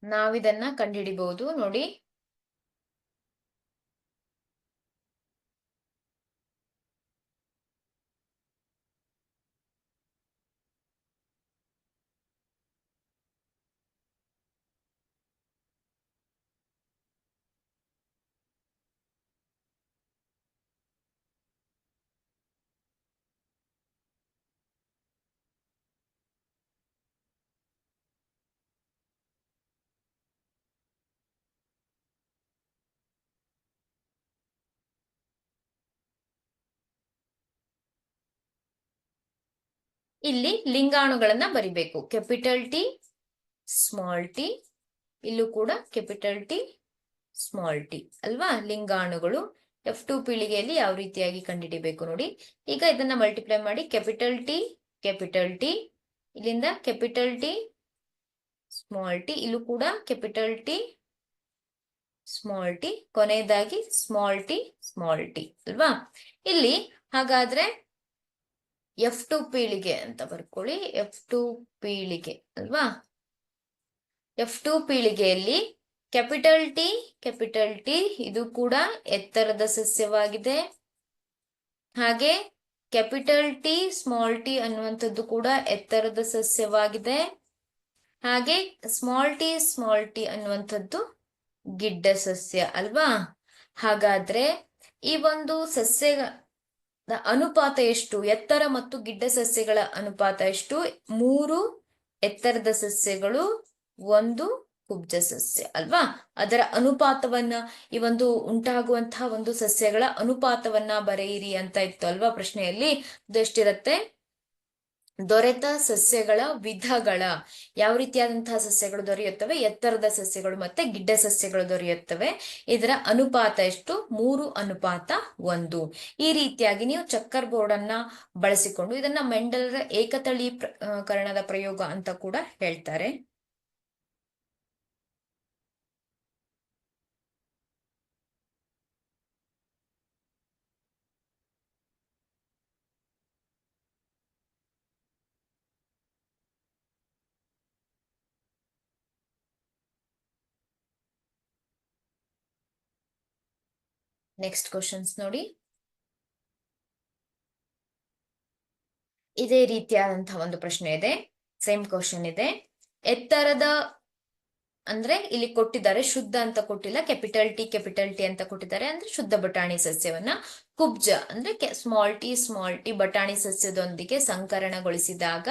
ನಾವಿದನ್ನ ಕಂಡುಹಿಡಿಬಹುದು ನೋಡಿ. ಇಲ್ಲಿ ಲಿಂಗಾಣುಗಳನ್ನ ಬರಿಬೇಕು, ಕ್ಯಾಪಿಟಲ್ ಟಿ ಸ್ಮಾಲ್ ಟಿ, ಇಲ್ಲೂ ಕೂಡ ಕ್ಯಾಪಿಟಲ್ ಟಿ ಸ್ಮಾಲ್ ಟಿ ಅಲ್ವಾ. ಲಿಂಗಾಣುಗಳು F2 ಪೀಳಿಗೆಯಲ್ಲಿ ಯಾವ ರೀತಿಯಾಗಿ ಕಂಡುಹಿಡಿಬೇಕು ನೋಡಿ. ಈಗ ಇದನ್ನ ಮಲ್ಟಿಪ್ಲೈ ಮಾಡಿ, ಕ್ಯಾಪಿಟಲ್ ಟಿ, ಇಲ್ಲಿಂದ ಕ್ಯಾಪಿಟಲ್ ಟಿ ಸ್ಮಾಲ್ ಟಿ, ಇಲ್ಲೂ ಕೂಡ ಕ್ಯಾಪಿಟಲ್ ಟಿ ಸ್ಮಾಲ್ ಟಿ, ಕೊನೆಯದಾಗಿ ಸ್ಮಾಲ್ ಟಿ ಅಲ್ವಾ. ಇಲ್ಲಿ ಹಾಗಾದ್ರೆ F2 ಪೀಳಿಗೆ ಅಂತ ಬರ್ಕೊಳ್ಳಿ, F2 ಪೀಳಿಗೆ ಅಲ್ವಾ. F2 ಪೀಳಿಗೆಯಲ್ಲಿ ಕ್ಯಾಪಿಟಲ್ ಟಿ ಇದು ಕೂಡ ಎತ್ತರದ ಸಸ್ಯವಾಗಿದೆ. ಹಾಗೆ ಕ್ಯಾಪಿಟಲ್ ಟಿ ಸ್ಮಾಲ್ ಟಿ ಅನ್ನುವಂಥದ್ದು ಕೂಡ ಎತ್ತರದ ಸಸ್ಯವಾಗಿದೆ. ಹಾಗೆ ಸ್ಮಾಲ್ ಟಿ ಅನ್ನುವಂಥದ್ದು ಗಿಡ್ಡ ಸಸ್ಯ ಅಲ್ವಾ. ಹಾಗಾದ್ರೆ ಈ ಒಂದು ಸಸ್ಯ ಅನುಪಾತ ಎಷ್ಟು, ಎತ್ತರ ಮತ್ತು ಗಿಡ್ಡ ಸಸ್ಯಗಳ ಅನುಪಾತ ಎಷ್ಟು, 3 ಎತ್ತರದ ಸಸ್ಯಗಳು 1 ಕುಬ್ಜ ಸಸ್ಯ ಅಲ್ವಾ. ಅದರ ಅನುಪಾತವನ್ನ, ಈ ಒಂದು ಉಂಟಾಗುವಂತಹ ಒಂದು ಸಸ್ಯಗಳ ಅನುಪಾತವನ್ನ ಬರೆಯಿರಿ ಅಂತ ಇತ್ತು ಅಲ್ವಾ ಪ್ರಶ್ನೆಯಲ್ಲಿ. ಅದೆಷ್ಟಿರತ್ತೆ, ದೊರೆತ ಸಸ್ಯಗಳ ವಿಧಗಳ, ಯಾವ ರೀತಿಯಾದಂತಹ ಸಸ್ಯಗಳು ದೊರೆಯುತ್ತವೆ, ಎತ್ತರದ ಸಸ್ಯಗಳು ಮತ್ತೆ ಗಿಡ್ಡ ಸಸ್ಯಗಳು ದೊರೆಯುತ್ತವೆ, ಇದರ ಅನುಪಾತ ಎಷ್ಟು, 3:1. ಈ ರೀತಿಯಾಗಿ ನೀವು ಚಕ್ಕರ್ ಬೋರ್ಡ್ ಅನ್ನ ಬಳಸಿಕೊಂಡು ಇದನ್ನ ಮೆಂಡಲರ ಏಕತಳೀಕರಣದ ಪ್ರಯೋಗ ಅಂತ ಕೂಡ ಹೇಳ್ತಾರೆ. ನೆಕ್ಸ್ಟ್ ಕ್ವಶನ್ಸ್ ನೋಡಿ. ಇದೇ ರೀತಿಯಾದಂತಹ ಒಂದು ಪ್ರಶ್ನೆ ಇದೆ, ಸೇಮ್ ಕ್ವಶನ್ ಇದೆ. ಎತ್ತರದ ಅಂದ್ರೆ ಇಲ್ಲಿ ಕೊಟ್ಟಿದ್ದಾರೆ, ಶುದ್ಧ ಅಂತ ಕೊಟ್ಟಿಲ್ಲ, ಕ್ಯಾಪಿಟಲ್ ಟಿ ಅಂತ ಕೊಟ್ಟಿದ್ದಾರೆ. ಅಂದ್ರೆ ಶುದ್ಧ ಬಟಾಣಿ ಸಸ್ಯವನ್ನ ಕುಬ್ಜ ಅಂದ್ರೆ ಸ್ಮಾಲ್ ಟಿ ಬಟಾಣಿ ಸಸ್ಯದೊಂದಿಗೆ ಸಂಕರಣಗೊಳಿಸಿದಾಗ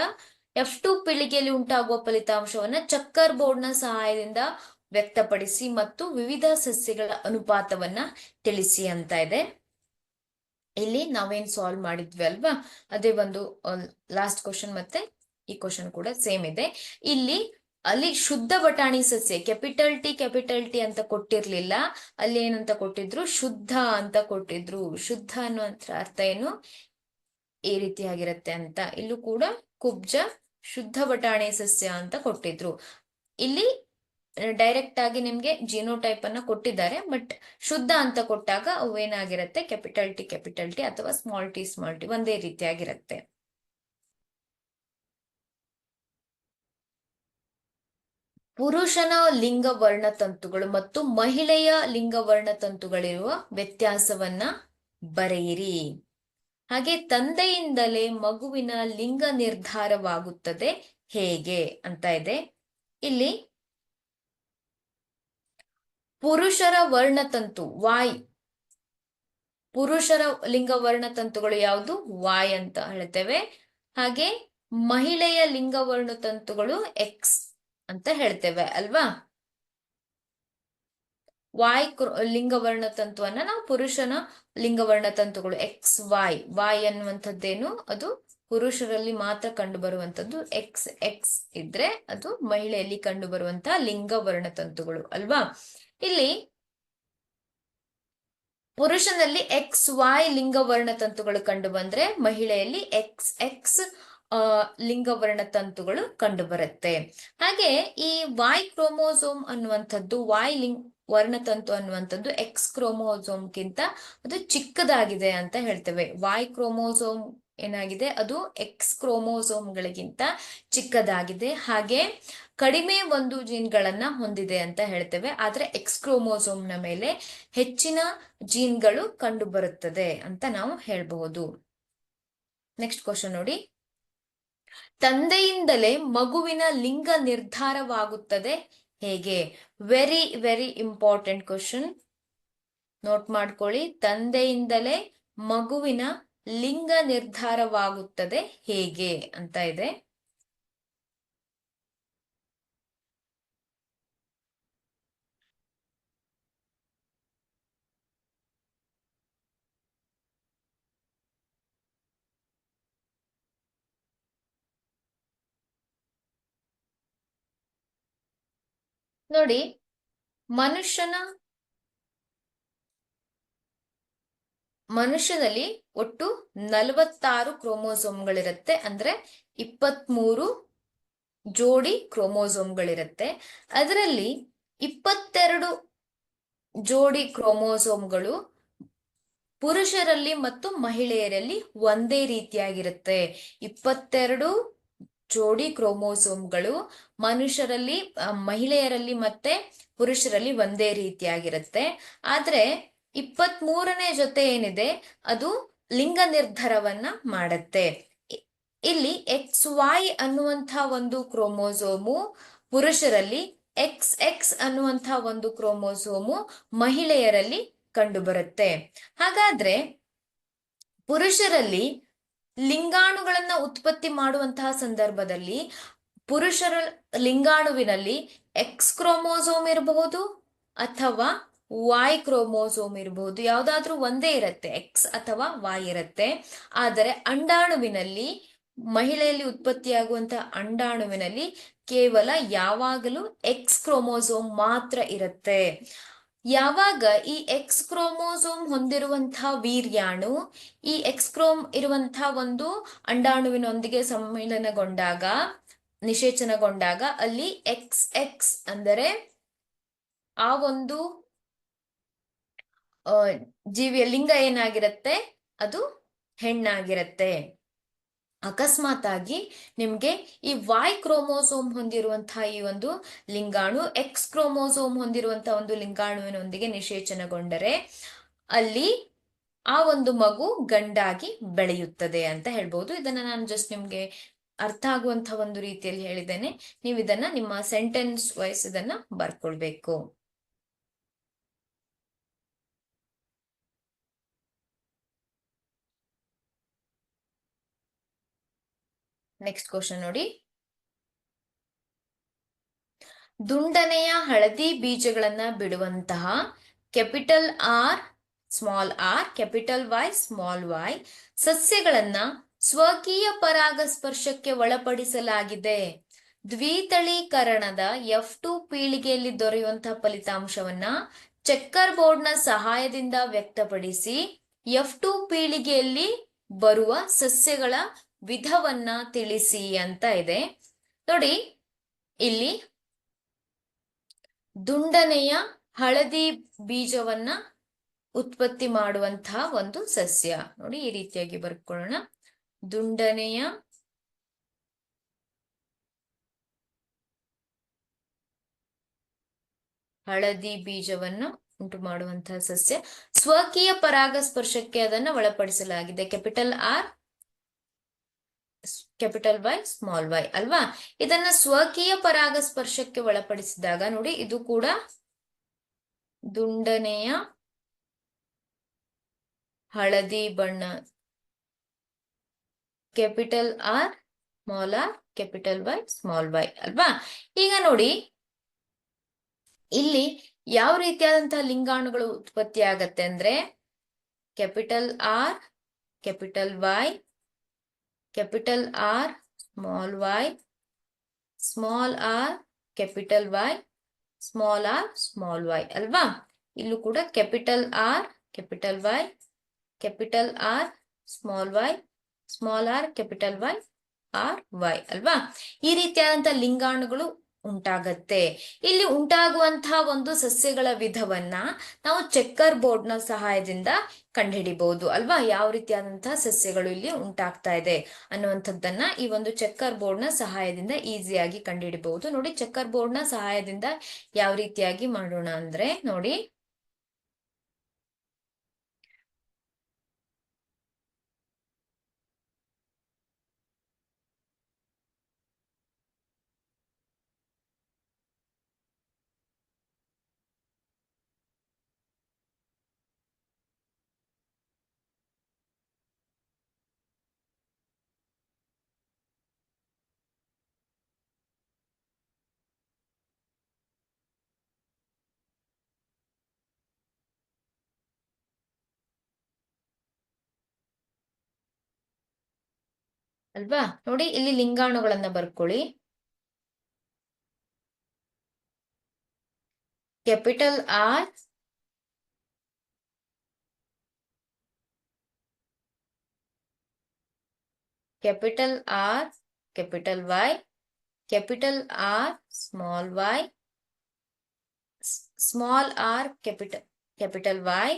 F2 ಪೀಳಿಗೆಯಲ್ಲಿ ಉಂಟಾಗುವ ಫಲಿತಾಂಶವನ್ನ ಚಕ್ಕರ್ ಬೋರ್ಡ್ ನ ಸಹಾಯದಿಂದ ವ್ಯಕ್ತಪಡಿಸಿ ಮತ್ತು ವಿವಿಧ ಸಸ್ಯಗಳ ಅನುಪಾತವನ್ನ ತಿಳಿಸಿ ಅಂತ ಇದೆ. ಇಲ್ಲಿ ನಾವೇನ್ ಸಾಲ್ವ್ ಮಾಡಿದ್ವಿ ಅಲ್ವಾ, ಅದೇ ಒಂದು ಲಾಸ್ಟ್ ಕ್ವಶನ್ ಮತ್ತೆ ಈ ಕ್ವಶನ್ ಕೂಡ ಸೇಮ್ ಇದೆ. ಅಲ್ಲಿ ಶುದ್ಧ ಬಟಾಣಿ ಸಸ್ಯ ಕ್ಯಾಪಿಟಲ್ ಟಿ ಅಂತ ಕೊಟ್ಟಿರ್ಲಿಲ್ಲ, ಅಲ್ಲಿ ಏನಂತ ಕೊಟ್ಟಿದ್ರು, ಶುದ್ಧ ಅಂತ ಕೊಟ್ಟಿದ್ರು. ಶುದ್ಧ ಅನ್ನುವಂಥ ಅರ್ಥ ಏನು, ಈ ರೀತಿಯಾಗಿರುತ್ತೆ ಅಂತ. ಇಲ್ಲೂ ಕೂಡ ಕುಬ್ಜ ಶುದ್ಧ ಬಟಾಣಿ ಸಸ್ಯ ಅಂತ ಕೊಟ್ಟಿದ್ರು. ಇಲ್ಲಿ ಡೈರೆಕ್ಟ್ ಆಗಿ ನಿಮ್ಗೆ ಜಿನೋಟೈಪ್ ಅನ್ನ ಕೊಟ್ಟಿದ್ದಾರೆ, ಬಟ್ ಶುದ್ಧ ಅಂತ ಕೊಟ್ಟಾಗ ಅವು ಏನಾಗಿರುತ್ತೆ, ಕ್ಯಾಪಿಟಲ್ ಟಿ ಅಥವಾ ಸ್ಮಾಲ್ ಟಿ ಒಂದೇ ರೀತಿಯಾಗಿರುತ್ತೆ. ಪುರುಷನ ಲಿಂಗ ವರ್ಣತಂತುಗಳು ಮತ್ತು ಮಹಿಳೆಯ ಲಿಂಗ ವರ್ಣತಂತುಗಳಿರುವ ವ್ಯತ್ಯಾಸವನ್ನ ಬರೆಯಿರಿ. ಹಾಗೆ ತಂದೆಯಿಂದಲೇ ಮಗುವಿನ ಲಿಂಗ ನಿರ್ಧಾರವಾಗುತ್ತದೆ ಹೇಗೆ ಅಂತ ಇದೆ. ಇಲ್ಲಿ ಪುರುಷರ ವರ್ಣತಂತು ವಾಯ್, ಪುರುಷರ ಲಿಂಗ ವರ್ಣತಂತುಗಳು ಯಾವುದು, ವಾಯ್ ಅಂತ ಹೇಳ್ತೇವೆ. ಹಾಗೆ ಮಹಿಳೆಯ ಲಿಂಗ ವರ್ಣತಂತುಗಳು ಎಕ್ಸ್ ಅಂತ ಹೇಳ್ತೇವೆ ಅಲ್ವಾ. ಲಿಂಗವರ್ಣ ತಂತುವನ್ನ ನಾವು ಪುರುಷನ ಲಿಂಗವರ್ಣ ತಂತುಗಳು XY ಅನ್ನುವಂಥದ್ದೇನು ಅದು ಪುರುಷರಲ್ಲಿ ಮಾತ್ರ ಕಂಡು ಬರುವಂತದ್ದು, XX ಇದ್ರೆ ಅದು ಮಹಿಳೆಯಲ್ಲಿ ಕಂಡು ಬರುವಂತಹ ಲಿಂಗವರ್ಣ ತಂತುಗಳು ಅಲ್ವಾ. ಇಲ್ಲಿ ಪುರುಷನಲ್ಲಿ XY ಲಿಂಗವರ್ಣ ತಂತುಗಳು ಕಂಡು ಬಂದ್ರೆ ಮಹಿಳೆಯಲ್ಲಿ XX ಲಿಂಗವರ್ಣ ತಂತುಗಳು ಕಂಡು ಬರುತ್ತೆ. ಹಾಗೆ ಈ Y ಕ್ರೋಮೋಸೋಮ್ ಅನ್ನುವಂಥದ್ದು ವರ್ಣತಂತು ಅನ್ನುವಂಥದ್ದು X ಕ್ರೋಮೋಸೋಮ್ಗಿಂತ ಅದು ಚಿಕ್ಕದಾಗಿದೆ ಅಂತ ಹೇಳ್ತೇವೆ. Y ಕ್ರೋಮೋಸೋಮ್ ಏನಾಗಿದೆ ಅದು X ಕ್ರೋಮೋಸೋಮ್ಗಳಿಗಿಂತ ಚಿಕ್ಕದಾಗಿದೆ, ಹಾಗೆ ಕಡಿಮೆ ಒಂದು ಜೀನ್ಗಳನ್ನ ಹೊಂದಿದೆ ಅಂತ ಹೇಳ್ತೇವೆ. ಆದ್ರೆ X ಕ್ರೋಮೋಸೋಮ್ನ ಮೇಲೆ ಹೆಚ್ಚಿನ ಜೀನ್ಗಳು ಕಂಡು ಬರುತ್ತದೆ ಅಂತ ನಾವು ಹೇಳ್ಬಹುದು. ನೆಕ್ಸ್ಟ್ ಕ್ವಶನ್ ನೋಡಿ, ತಂದೆಯಿಂದಲೇ ಮಗುವಿನ ಲಿಂಗ ನಿರ್ಧಾರವಾಗುತ್ತದೆ ಹೇಗೆ? Very very important question, note ಮಾಡ್ಕೊಳ್ಳಿ. ತಂದೆಯಿಂದಲೇ ಮಗುವಿನ ಲಿಂಗ ನಿರ್ಧಾರವಾಗುತ್ತದೆ ಹೇಗೆ ಅಂತ ಇದೆ. ನೋಡಿ, ಮನುಷ್ಯನಲ್ಲಿ ಒಟ್ಟು 46 ಕ್ರೋಮೋಸೋಮ್ಗಳಿರುತ್ತೆ, ಅಂದ್ರೆ 23 ಜೋಡಿ ಕ್ರೋಮೋಸೋಮ್ಗಳಿರುತ್ತೆ. ಅದರಲ್ಲಿ 22 ಜೋಡಿ ಕ್ರೋಮೋಸೋಮ್ಗಳು ಪುರುಷರಲ್ಲಿ ಮತ್ತು ಮಹಿಳೆಯರಲ್ಲಿ ಒಂದೇ ರೀತಿಯಾಗಿರುತ್ತೆ. 22 ಜೋಡಿ ಕ್ರೋಮೋಸೋಮ್ಗಳು ಮಹಿಳೆಯರಲ್ಲಿ ಮತ್ತೆ ಪುರುಷರಲ್ಲಿ ಒಂದೇ ರೀತಿಯಾಗಿರುತ್ತೆ. ಆದ್ರೆ 23ನೇ ಜೊತೆ ಏನಿದೆ ಅದು ಲಿಂಗ ನಿರ್ಧಾರವನ್ನ ಮಾಡುತ್ತೆ. ಇಲ್ಲಿ XY ಅನ್ನುವಂಥ ಒಂದು ಕ್ರೋಮೋಸೋಮು ಪುರುಷರಲ್ಲಿ, XX ಅನ್ನುವಂಥ ಒಂದು ಕ್ರೋಮೋಸೋಮು ಮಹಿಳೆಯರಲ್ಲಿ ಕಂಡು ಬರುತ್ತೆ. ಹಾಗಾದ್ರೆ ಪುರುಷರಲ್ಲಿ ಲಿಂಗಾಣುಗಳನ್ನ ಉತ್ಪತ್ತಿ ಮಾಡುವಂತಹ ಸಂದರ್ಭದಲ್ಲಿ ಪುರುಷರ ಲಿಂಗಾಣುವಿನಲ್ಲಿ X ಕ್ರೋಮೋಸೋಮ್ ಇರಬಹುದು ಅಥವಾ Y ಕ್ರೋಮೋಸೋಮ್ ಇರಬಹುದು, ಯಾವ್ದಾದ್ರೂ ಒಂದೇ ಇರುತ್ತೆ, X ಅಥವಾ Y ಇರುತ್ತೆ. ಆದರೆ ಅಂಡಾಣುವಿನಲ್ಲಿ, ಮಹಿಳೆಯಲ್ಲಿ ಉತ್ಪತ್ತಿಯಾಗುವಂತಹ ಅಂಡಾಣುವಿನಲ್ಲಿ ಕೇವಲ ಯಾವಾಗಲೂ X ಕ್ರೋಮೋಸೋಮ್ ಮಾತ್ರ ಇರುತ್ತೆ. ಯಾವಾಗ ಈ X ಕ್ರೋಮೋಸೋಮ್ ಹೊಂದಿರುವಂತಹ ವೀರ್ಯಾಣು ಈ X ಕ್ರೋಮ್ ಇರುವಂತಹ ಒಂದು ಅಂಡಾಣುವಿನೊಂದಿಗೆ ನಿಷೇಚನಗೊಂಡಾಗ ಅಲ್ಲಿ XX ಅಂದರೆ ಆ ಒಂದು ಜೀವಿಯ ಲಿಂಗ ಏನಾಗಿರುತ್ತೆ, ಅದು ಹೆಣ್ಣಾಗಿರುತ್ತೆ. ಅಕಸ್ಮಾತ್ ಆಗಿ ನಿಮ್ಗೆ ಈ Y ಕ್ರೋಮೋಸೋಮ್ ಹೊಂದಿರುವಂತಹ ಈ ಒಂದು ಲಿಂಗಾಣು X ಕ್ರೋಮೋಸೋಮ್ ಹೊಂದಿರುವಂತಹ ಒಂದು ಲಿಂಗಾಣುವಿನೊಂದಿಗೆ ನಿಷೇಚನಗೊಂಡರೆ ಅಲ್ಲಿ ಆ ಒಂದು ಮಗು ಗಂಡಾಗಿ ಬೆಳೆಯುತ್ತದೆ ಅಂತ ಹೇಳ್ಬಹುದು. ಇದನ್ನ ನಾನು ಜಸ್ಟ್ ನಿಮ್ಗೆ ಅರ್ಥ ಆಗುವಂತಹ ಒಂದು ರೀತಿಯಲ್ಲಿ ಹೇಳಿದ್ದೇನೆ. ನೀವು ಇದನ್ನ ನಿಮ್ಮ ಸೆಂಟೆನ್ಸ್ ವೈಸ್ ಇದನ್ನ ಬರ್ಕೊಳ್ಬೇಕು. ನೆಕ್ಸ್ಟ್ ಕ್ವಶನ್ ನೋಡಿ, ದುಂಡನೆಯ ಹಳದಿ ಬೀಜಗಳನ್ನ ಬಿಡುವಂತಹ capital R small r capital Y small y ಸಸ್ಯಗಳನ್ನ ಸ್ವಕೀಯ ಪರಾಗಸ್ಪರ್ಶಕ್ಕೆ ಒಳಪಡಿಸಲಾಗಿದೆ. ದ್ವಿತಳೀಕರಣದ F2 ಪೀಳಿಗೆಯಲ್ಲಿ ದೊರೆಯುವಂತಹ ಫಲಿತಾಂಶವನ್ನ ಚೆಕ್ಕರ್ ಬೋರ್ಡ್ನ ಸಹಾಯದಿಂದ ವ್ಯಕ್ತಪಡಿಸಿ F2 ಪೀಳಿಗೆಯಲ್ಲಿ ಬರುವ ಸಸ್ಯಗಳ ವಿಧವನ್ನ ತಿಳಿಸಿ ಅಂತ ಇದೆ. ನೋಡಿ, ಇಲ್ಲಿ ದುಂಡನೆಯ ಹಳದಿ ಬೀಜವನ್ನ ಉತ್ಪತ್ತಿ ಮಾಡುವಂತಹ ಒಂದು ಸಸ್ಯ, ನೋಡಿ ಈ ರೀತಿಯಾಗಿ ಬರ್ಕೊಳ್ಳೋಣ. ದುಂಡನೆಯ ಹಳದಿ ಬೀಜವನ್ನು ಉಂಟು ಮಾಡುವಂತಹ ಸಸ್ಯ ಸ್ವಕೀಯ ಪರಾಗಸ್ಪರ್ಶಕ್ಕೆ ಅದನ್ನ ಒಳಪಡಿಸಲಾಗಿದೆ. Capital R capital Y small y ಅಲ್ವಾ. ಇದನ್ನ ಸ್ವಕೀಯ ಪರಾಗಸ್ಪರ್ಶಕ್ಕೆ ಒಳಪಡಿಸಿದಾಗ ನೋಡಿ, ಇದು ಕೂಡ ದುಂಡನೆಯ ಹಳದಿ ಬಣ್ಣ, capital R small r capital Y small y ಅಲ್ವಾ. ಈಗ ನೋಡಿ, ಇಲ್ಲಿ ಯಾವ ರೀತಿಯಾದಂತಹ ಲಿಂಗಾಣುಗಳು ಉತ್ಪತ್ತಿ ಆಗತ್ತೆ ಅಂದ್ರೆ capital R, capital Y, capital R, small Y, small R, capital Y, small Y ಅಲ್ವಾ. ಇಲ್ಲೂ ಕೂಡ capital R, capital Y, capital R, small Y, small R, capital Y, R Y ಅಲ್ವಾ. ಈ ರೀತಿಯಾದಂತಹ ಲಿಂಗಾಣುಗಳು ಉಂಟಾಗತ್ತೆ. ಇಲ್ಲಿ ಉಂಟಾಗುವಂತಹ ಒಂದು ಸಸ್ಯಗಳ ವಿಧವನ್ನ ನಾವು ಚೆಕ್ಕರ್ ಬೋರ್ಡ್ ನ ಸಹಾಯದಿಂದ ಕಂಡುಹಿಡಿಬಹುದು ಅಲ್ವಾ. ಯಾವ ರೀತಿಯಾದಂತಹ ಸಸ್ಯಗಳು ಇಲ್ಲಿ ಉಂಟಾಗ್ತಾ ಇದೆ ಅನ್ನುವಂಥದ್ದನ್ನ ಈ ಒಂದು ಚೆಕ್ಕರ್ ಬೋರ್ಡ್ ನ ಸಹಾಯದಿಂದ ಈಸಿಯಾಗಿ ಕಂಡುಹಿಡಿಬಹುದು. ನೋಡಿ, ಚೆಕ್ಕರ್ ಬೋರ್ಡ್ ನ ಸಹಾಯದಿಂದ ಯಾವ ರೀತಿಯಾಗಿ ಮಾಡೋಣ ಅಂದ್ರೆ ನೋಡಿ, ಅಲ್ವಾ. ನೋಡಿ, ಇಲ್ಲಿ ಲಿಂಗಾಣುಗಳನ್ನ ಬರ್ಕೊಳ್ಳಿ. Capital R, capital R, capital Y, capital R, small Y, small R, capital Y,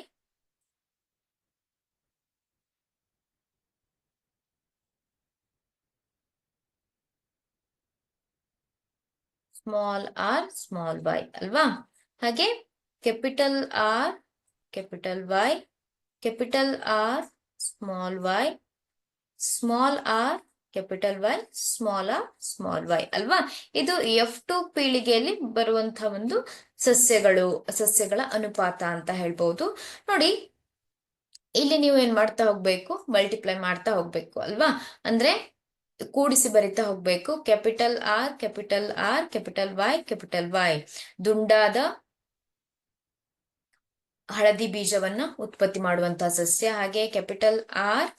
small R, small Y ಅಲ್ವಾ. ಹಾಗೆ capital R, capital Y, capital R, small Y, small R, capital Y, small Y ಅಲ್ವಾ. ಇದು F2 ಪೀಳಿಗೆಯಲ್ಲಿ ಬರುವಂತಹ ಒಂದು ಸಸ್ಯಗಳ ಅನುಪಾತ ಅಂತ ಹೇಳ್ಬಹುದು. ನೋಡಿ, ಇಲ್ಲಿ ನೀವು ಏನ್ ಮಾಡ್ತಾ ಹೋಗ್ಬೇಕು, ಮಲ್ಟಿಪ್ಲೈ ಮಾಡ್ತಾ ಹೋಗ್ಬೇಕು ಅಲ್ವಾ. ಅಂದ್ರೆ ಕೂಡಿಸಿ ಬರಿತಾ ಹೋಗ್ಬೇಕು. Capital R, capital R, capital Y, capital Y ದುಂಡಾದ ಹಳದಿ ಬೀಜವನ್ನ ಉತ್ಪತ್ತಿ ಮಾಡುವಂತಹ ಸಸ್ಯ. ಹಾಗೆ capital R,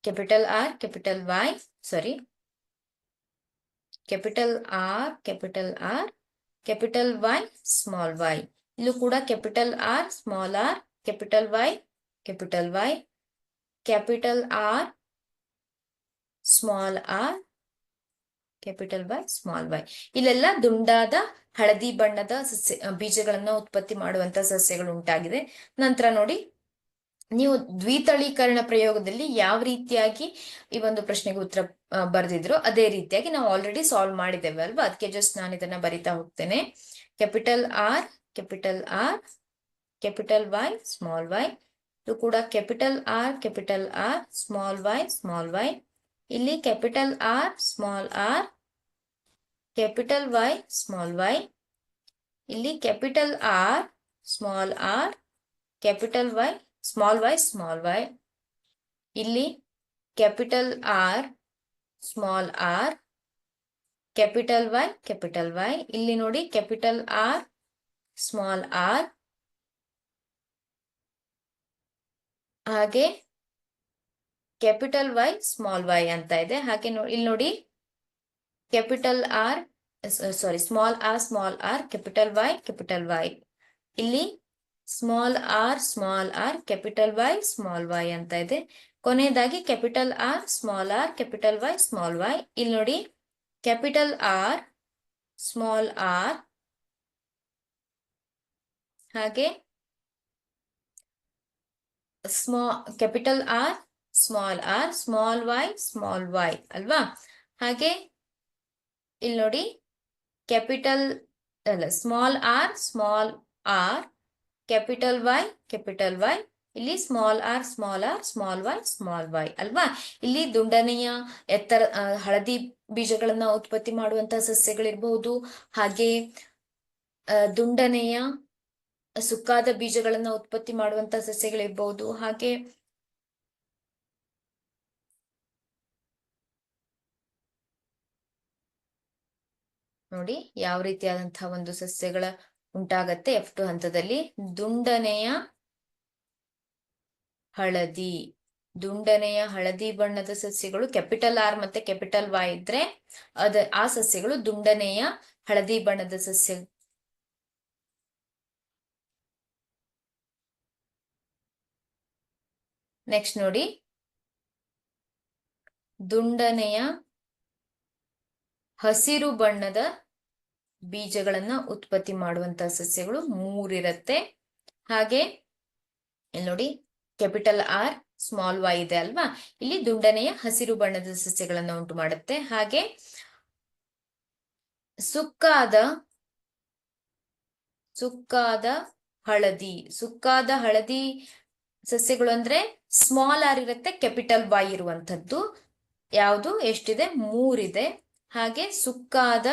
capital R, capital Y, sorry, capital R, capital R, capital Y, small Y. ಇಲ್ಲೂ ಕೂಡ capital R, small R, capital Y, capital Y, capital R, small R, capital Y, small Y. ಇಲ್ಲೆಲ್ಲ ದುಂಡಾದ ಹಳದಿ ಬಣ್ಣದ ಬೀಜಗಳನ್ನ ಉತ್ಪತ್ತಿ ಮಾಡುವಂತ ಸಸ್ಯಗಳು ಉಂಟಾಗಿದೆ. ನಂತರ ನೋಡಿ, ನೀವು ದ್ವಿತಳೀಕರಣ ಪ್ರಯೋಗದಲ್ಲಿ ಯಾವ ರೀತಿಯಾಗಿ ಈ ಒಂದು ಪ್ರಶ್ನೆಗೆ ಉತ್ತರ ಬರೆದಿದ್ರು ಅದೇ ರೀತಿಯಾಗಿ ನಾವು ಆಲ್ರೆಡಿ ಸಾಲ್ವ್ ಮಾಡಿದ್ದೇವೆ ಅಲ್ವಾ. ಅದಕ್ಕೆ ಜಸ್ಟ್ ನಾನು ಇದನ್ನ ಬರಿತಾ ಹೋಗ್ತೇನೆ. Capital R, capital R, capital Y, small Y. ಇದು ಕೂಡ capital R, capital R, small Y, small Y. ಇಲ್ಲಿ capital R, small R, capital Y, small Y. ಇಲ್ಲಿ capital R, small R, capital Y, small Y, small Y. ಇಲ್ಲಿ capital R, small R, capital Y, capital Y. ಇಲ್ಲಿ ನೋಡಿ, capital R, small R, ಹಾಗೆ capital Y, small Y ಅಂತ ಇದೆ. ಹಾಗೆ ಇಲ್ಲಿ ನೋಡಿ, ಕ್ಯಾಪಿಟಲ್ ಆರ್, ಸಾರಿ, small R, capital Y, capital Y. ಇಲ್ಲಿ small R, capital Y, small Y ಅಂತ ಇದೆ. ಕೊನೆಯದಾಗಿ capital R, small R, capital Y, small Y. ಇಲ್ಲಿ ನೋಡಿ, ಕ್ಯಾಪಿಟಲ್ ಆರ್, ಸ್ಮಾಲ್ ಆರ್, ಹಾಗೆ capital R, small Y, small Y ಅಲ್ವಾ. ಹಾಗೆ ಇಲ್ಲಿ ನೋಡಿ, ಕ್ಯಾಪಿಟಲ್ ಅಲ್ಲ, small R, capital Y, capital Y. ಇಲ್ಲಿ ಸ್ಮಾಲ್ ಆರ್, ಸ್ಮಾಲ್ ವೈ ಅಲ್ವಾ. ಇಲ್ಲಿ ದುಂಡನೆಯ ಎತ್ತರ ಹಳದಿ ಬೀಜಗಳನ್ನ ಉತ್ಪತ್ತಿ ಮಾಡುವಂತಹ ಸಸ್ಯಗಳಿರ್ಬಹುದು. ಹಾಗೆ ದುಂಡನೆಯ ಸುಕ್ಕಾದ ಬೀಜಗಳನ್ನ ಉತ್ಪತ್ತಿ ಮಾಡುವಂತಹ ಸಸ್ಯಗಳಿರ್ಬಹುದು. ಹಾಗೆ ನೋಡಿ ಯಾವ ರೀತಿಯಾದಂತಹ ಒಂದು ಸಸ್ಯಗಳ ಉಂಟಾಗತ್ತೆ F2 ಹಂತದಲ್ಲಿ. ದುಂಡನೆಯ ಹಳದಿ, ದುಂಡನೆಯ ಹಳದಿ ಬಣ್ಣದ ಸಸ್ಯಗಳು R ಮತ್ತೆ Y ಇದ್ರೆ ಆ ಸಸ್ಯಗಳು ದುಂಡನೆಯ ಹಳದಿ ಬಣ್ಣದ ಸಸ್ಯ. ನೆಕ್ಸ್ಟ್ ನೋಡಿ, ದುಂಡನೆಯ ಹಸಿರು ಬಣ್ಣದ ಬೀಜಗಳನ್ನ ಉತ್ಪತ್ತಿ ಮಾಡುವಂತಹ ಸಸ್ಯಗಳು 3 ಇರುತ್ತೆ. ಹಾಗೆ ಇಲ್ಲಿ ನೋಡಿ R Y ಇದೆ ಅಲ್ವಾ, ಇಲ್ಲಿ ದುಂಡನೆಯ ಹಸಿರು ಬಣ್ಣದ ಸಸ್ಯಗಳನ್ನ ಉಂಟು ಮಾಡುತ್ತೆ. ಹಾಗೆ ಸುಕ್ಕಾದ ಹಳದಿ ಸಸ್ಯಗಳು ಅಂದ್ರೆ R ಇರುತ್ತೆ, Y ಇರುವಂತದ್ದು ಯಾವುದು ಎಷ್ಟಿದೆ? 3 ಇದೆ. ಹಾಗೆ ಸುಕ್ಕಾದ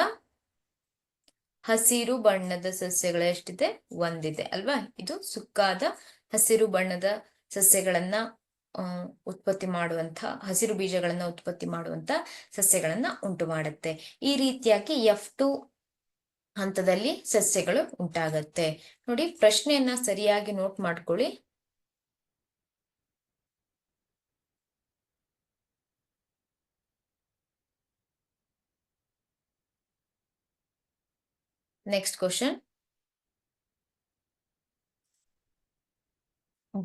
ಹಸಿರು ಬಣ್ಣದ ಸಸ್ಯಗಳು ಎಷ್ಟಿದೆ? 1 ಇದೆ ಅಲ್ವಾ. ಇದು ಸುಕ್ಕಾದ ಹಸಿರು ಬಣ್ಣದ ಸಸ್ಯಗಳನ್ನ ಉತ್ಪತ್ತಿ ಮಾಡುವಂತ, ಹಸಿರು ಬೀಜಗಳನ್ನ ಉತ್ಪತ್ತಿ ಮಾಡುವಂತ ಸಸ್ಯಗಳನ್ನ ಉಂಟು ಮಾಡುತ್ತೆ. ಈ ರೀತಿಯಾಗಿ F2 ಹಂತದಲ್ಲಿ ಸಸ್ಯಗಳು ಉಂಟಾಗತ್ತೆ. ನೋಡಿ, ಪ್ರಶ್ನೆಯನ್ನ ಸರಿಯಾಗಿ ನೋಟ್ ಮಾಡ್ಕೊಳ್ಳಿ. ನೆಕ್ಸ್ಟ್ ಕ್ವಶನ್,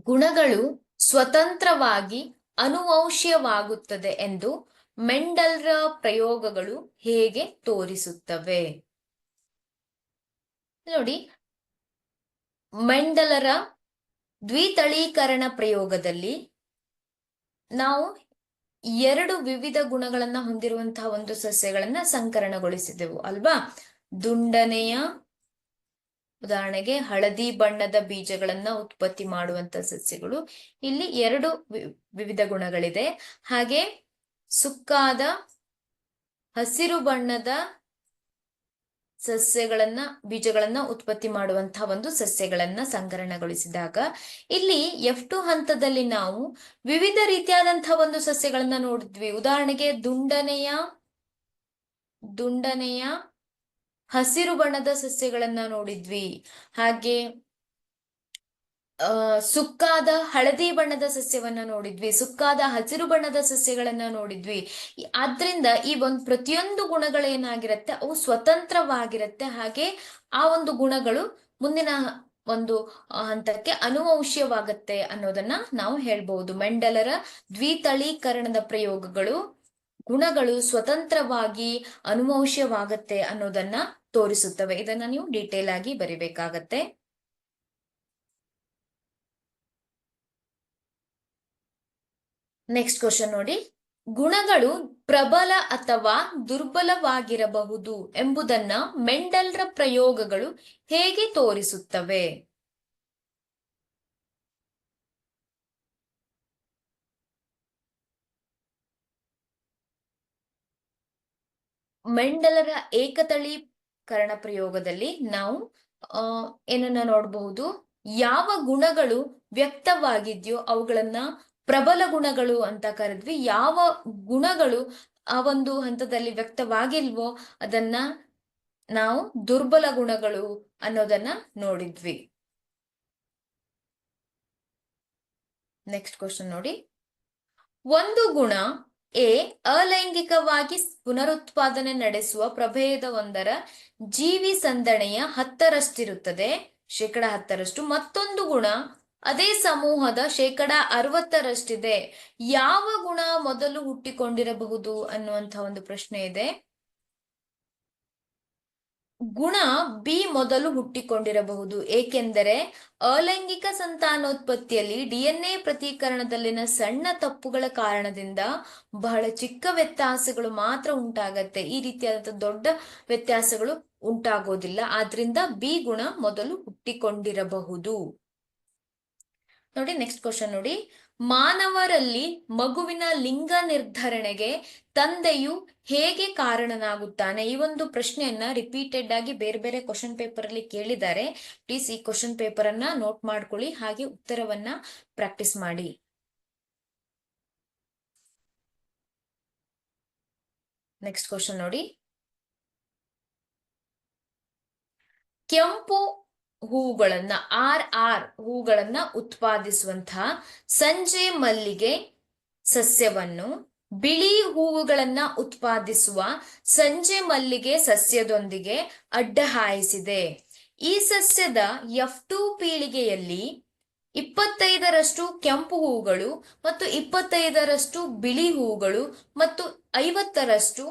ಗುಣಗಳು ಸ್ವತಂತ್ರವಾಗಿ ಅನುವಂಶೀಯವಾಗುತ್ತದೆ ಎಂದು ಮೆಂಡಲ್ರ ಪ್ರಯೋಗಗಳು ಹೇಗೆ ತೋರಿಸುತ್ತವೆ? ನೋಡಿ, ಮೆಂಡಲರ ದ್ವಿತಳೀಕರಣ ಪ್ರಯೋಗದಲ್ಲಿ ನಾವು 2 ವಿವಿಧ ಗುಣಗಳನ್ನ ಹೊಂದಿರುವಂತಹ ಒಂದು ಸಸ್ಯಗಳನ್ನ ಸಂಕರಣಗೊಳಿಸಿದೆವು ಅಲ್ವಾ. ದುಂಡನೆಯ, ಉದಾಹರಣೆಗೆ ಹಳದಿ ಬಣ್ಣದ ಬೀಜಗಳನ್ನ ಉತ್ಪತ್ತಿ ಮಾಡುವಂತ ಸಸ್ಯಗಳು, ಇಲ್ಲಿ 2 ವಿವಿಧ ಗುಣಗಳಿದೆ. ಹಾಗೆ ಸುಕ್ಕಾದ ಹಸಿರು ಬಣ್ಣದ ಬೀಜಗಳನ್ನ ಉತ್ಪತ್ತಿ ಮಾಡುವಂತಹ ಒಂದು ಸಸ್ಯಗಳನ್ನ ಸಂಕರಣಗೊಳಿಸಿದಾಗ ಇಲ್ಲಿ F2 ಹಂತದಲ್ಲಿ ನಾವು ವಿವಿಧ ರೀತಿಯಾದಂತಹ ಒಂದು ಸಸ್ಯಗಳನ್ನ ನೋಡಿದ್ವಿ. ಉದಾಹರಣೆಗೆ ದುಂಡನೆಯ ಹಸಿರು ಬಣ್ಣದ ಸಸ್ಯಗಳನ್ನ ನೋಡಿದ್ವಿ. ಹಾಗೆ ಸುಕ್ಕಾದ ಹಳದಿ ಬಣ್ಣದ ಸಸ್ಯವನ್ನ ನೋಡಿದ್ವಿ, ಸುಕ್ಕಾದ ಹಸಿರು ಬಣ್ಣದ ಸಸ್ಯಗಳನ್ನ ನೋಡಿದ್ವಿ. ಆದ್ರಿಂದ ಈ ಪ್ರತಿಯೊಂದು ಗುಣಗಳೇನಾಗಿರುತ್ತೆ, ಅವು ಸ್ವತಂತ್ರವಾಗಿರುತ್ತೆ. ಹಾಗೆ ಆ ಒಂದು ಗುಣಗಳು ಮುಂದಿನ ಒಂದು ಹಂತಕ್ಕೆ ಅನುವಂಶೀಯವಾಗತ್ತೆ ಅನ್ನೋದನ್ನ ನಾವು ಹೇಳ್ಬಹುದು. ಮೆಂಡಲರ ದ್ವಿತಳೀಕರಣದ ಪ್ರಯೋಗಗಳು ಗುಣಗಳು ಸ್ವತಂತ್ರವಾಗಿ ಅನುವಂಶೀಯವಾಗತ್ತೆ ಅನ್ನೋದನ್ನ ತೋರಿಸುತ್ತವೆ. ಇದನ್ನ ನೀವು ಡೀಟೇಲ್ ಆಗಿ ಬರಿಬೇಕಾಗತ್ತೆ. ನೆಕ್ಸ್ಟ್ ಕ್ವಶನ್ ನೋಡಿ, ಗುಣಗಳು ಪ್ರಬಲ ಅಥವಾ ದುರ್ಬಲವಾಗಿರಬಹುದು ಎಂಬುದನ್ನ ಮೆಂಡಲ್ರ ಪ್ರಯೋಗಗಳು ಹೇಗೆ ತೋರಿಸುತ್ತವೆ? ಮೆಂಡಲರ ಏಕತಳೀಕರಣ ಪ್ರಯೋಗದಲ್ಲಿ ನಾವು ಏನನ್ನ ನೋಡಬಹುದು, ಯಾವ ಗುಣಗಳು ವ್ಯಕ್ತವಾಗಿದ್ಯೋ ಅವುಗಳನ್ನ ಪ್ರಬಲ ಗುಣಗಳು ಅಂತ ಕರೆದ್ವಿ. ಯಾವ ಗುಣಗಳು ಆ ಒಂದು ಹಂತದಲ್ಲಿ ವ್ಯಕ್ತವಾಗಿಲ್ವೋ ಅದನ್ನ ನಾವು ದುರ್ಬಲ ಗುಣಗಳು ಅನ್ನೋದನ್ನ ನೋಡಿದ್ವಿ. ನೆಕ್ಸ್ಟ್ ಕ್ವಶನ್ ನೋಡಿ, ಒಂದು ಗುಣ ಅಲೈಂಗಿಕವಾಗಿ ಪುನರುತ್ಪಾದನೆ ನಡೆಸುವ ಪ್ರಭೇದವೊಂದರ ಜೀವಿ ಸಂದಣೆಯ 10ರಷ್ಟಿರುತ್ತದೆ, 10%. ಮತ್ತೊಂದು ಗುಣ ಅದೇ ಸಮೂಹದ 60ರಷ್ಟಿದೆ. ಯಾವ ಗುಣ ಮೊದಲು ಹುಟ್ಟಿಕೊಂಡಿರಬಹುದು ಅನ್ನುವಂತಹ ಒಂದು ಪ್ರಶ್ನೆ ಇದೆ. ಗುಣ ಬಿ ಮೊದಲು ಹುಟ್ಟಿಕೊಂಡಿರಬಹುದು, ಏಕೆಂದರೆ ಅಲೈಂಗಿಕ ಸಂತಾನೋತ್ಪತ್ತಿಯಲ್ಲಿ DNA ಪ್ರತೀಕರಣದಲ್ಲಿನ ಸಣ್ಣ ತಪ್ಪುಗಳ ಕಾರಣದಿಂದ ಬಹಳ ಚಿಕ್ಕ ವ್ಯತ್ಯಾಸಗಳು ಮಾತ್ರ ಉಂಟಾಗತ್ತೆ. ಈ ರೀತಿಯಾದ ದೊಡ್ಡ ವ್ಯತ್ಯಾಸಗಳು ಉಂಟಾಗೋದಿಲ್ಲ. ಆದ್ರಿಂದ ಬಿ ಗುಣ ಮೊದಲು ಹುಟ್ಟಿಕೊಂಡಿರಬಹುದು. ನೋಡಿ, ನೆಕ್ಸ್ಟ್ ಕ್ವಶನ್ ನೋಡಿ, ಮಾನವರಲ್ಲಿ ಮಗುವಿನ ಲಿಂಗ ನಿರ್ಧರಣೆಗೆ ತಂದೆಯು ಹೇಗೆ ಕಾರಣನಾಗುತ್ತಾನೆ? ಈ ಒಂದು ಪ್ರಶ್ನೆಯನ್ನ ರಿಪೀಟೆಡ್ ಆಗಿ ಬೇರೆ ಬೇರೆ ಕ್ವಶನ್ ಪೇಪರ್ ಅಲ್ಲಿ ಕೇಳಿದ್ದಾರೆ. ಪ್ಲೀಸ್ ಈ ಕ್ವಶನ್ ಪೇಪರ್ ಅನ್ನ ನೋಟ್ ಮಾಡ್ಕೊಳ್ಳಿ, ಹಾಗೆ ಉತ್ತರವನ್ನ ಪ್ರಾಕ್ಟೀಸ್ ಮಾಡಿ. ನೆಕ್ಸ್ಟ್ ಕ್ವಶನ್ ನೋಡಿ, ಕೆಂಪು ಹೂಗಳನ್ನ ಆರ್ ಹೂಗಳನ್ನ ಉತ್ಪಾದಿಸುವಂತಹ ಸಂಜೆ ಮಲ್ಲಿಗೆ ಸಸ್ಯವನ್ನು ಬಿಳಿ ಹೂವುಗಳನ್ನ ಉತ್ಪಾದಿಸುವ ಸಂಜೆ ಮಲ್ಲಿಗೆ ಸಸ್ಯದೊಂದಿಗೆ ಅಡ್ಡ ಹಾಯಿಸಿದೆ. ಈ ಸಸ್ಯದ F2 ಪೀಳಿಗೆಯಲ್ಲಿ 25ರಷ್ಟು ಕೆಂಪು ಹೂಗಳು ಮತ್ತು 25ರಷ್ಟು ಬಿಳಿ ಹೂಗಳು ಮತ್ತು 50ರಷ್ಟು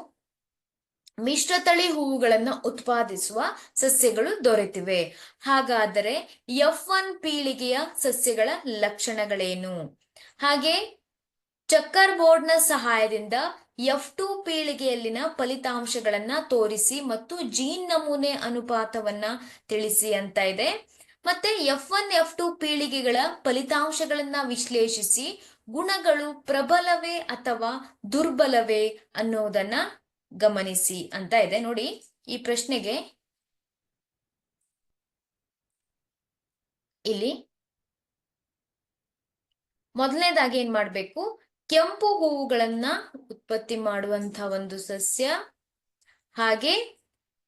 ಮಿಶ್ರತಳಿ ಹೂವುಗಳನ್ನು ಉತ್ಪಾದಿಸುವ ಸಸ್ಯಗಳು ದೊರೆತಿವೆ. ಹಾಗಾದರೆ F1 ಪೀಳಿಗೆಯ ಸಸ್ಯಗಳ ಲಕ್ಷಣಗಳೇನು? ಹಾಗೆ ಚಕ್ಕರ್ ಬೋರ್ಡ್ನ ಸಹಾಯದಿಂದ F2 ಪೀಳಿಗೆಯಲ್ಲಿನ ಫಲಿತಾಂಶಗಳನ್ನ ತೋರಿಸಿ ಮತ್ತು ಜೀನ್ ನಮೂನೆ ಅನುಪಾತವನ್ನ ತಿಳಿಸಿ ಅಂತ ಇದೆ. ಮತ್ತೆ F1 F2 ಪೀಳಿಗೆಗಳ ಫಲಿತಾಂಶಗಳನ್ನ ವಿಶ್ಲೇಷಿಸಿ ಗುಣಗಳು ಪ್ರಬಲವೇ ಅಥವಾ ದುರ್ಬಲವೇ ಅನ್ನೋದನ್ನ ಗಮನಿಸಿ ಅಂತ ಇದೆ. ನೋಡಿ, ಈ ಪ್ರಶ್ನೆಗೆ ಇಲ್ಲಿ ಮೊದಲನೇದಾಗಿ ಏನ್ ಮಾಡ್ಬೇಕು, ಕೆಂಪು ಹೂವುಗಳನ್ನ ಉತ್ಪತ್ತಿ ಮಾಡುವಂತಹ ಒಂದು ಸಸ್ಯ ಹಾಗೆ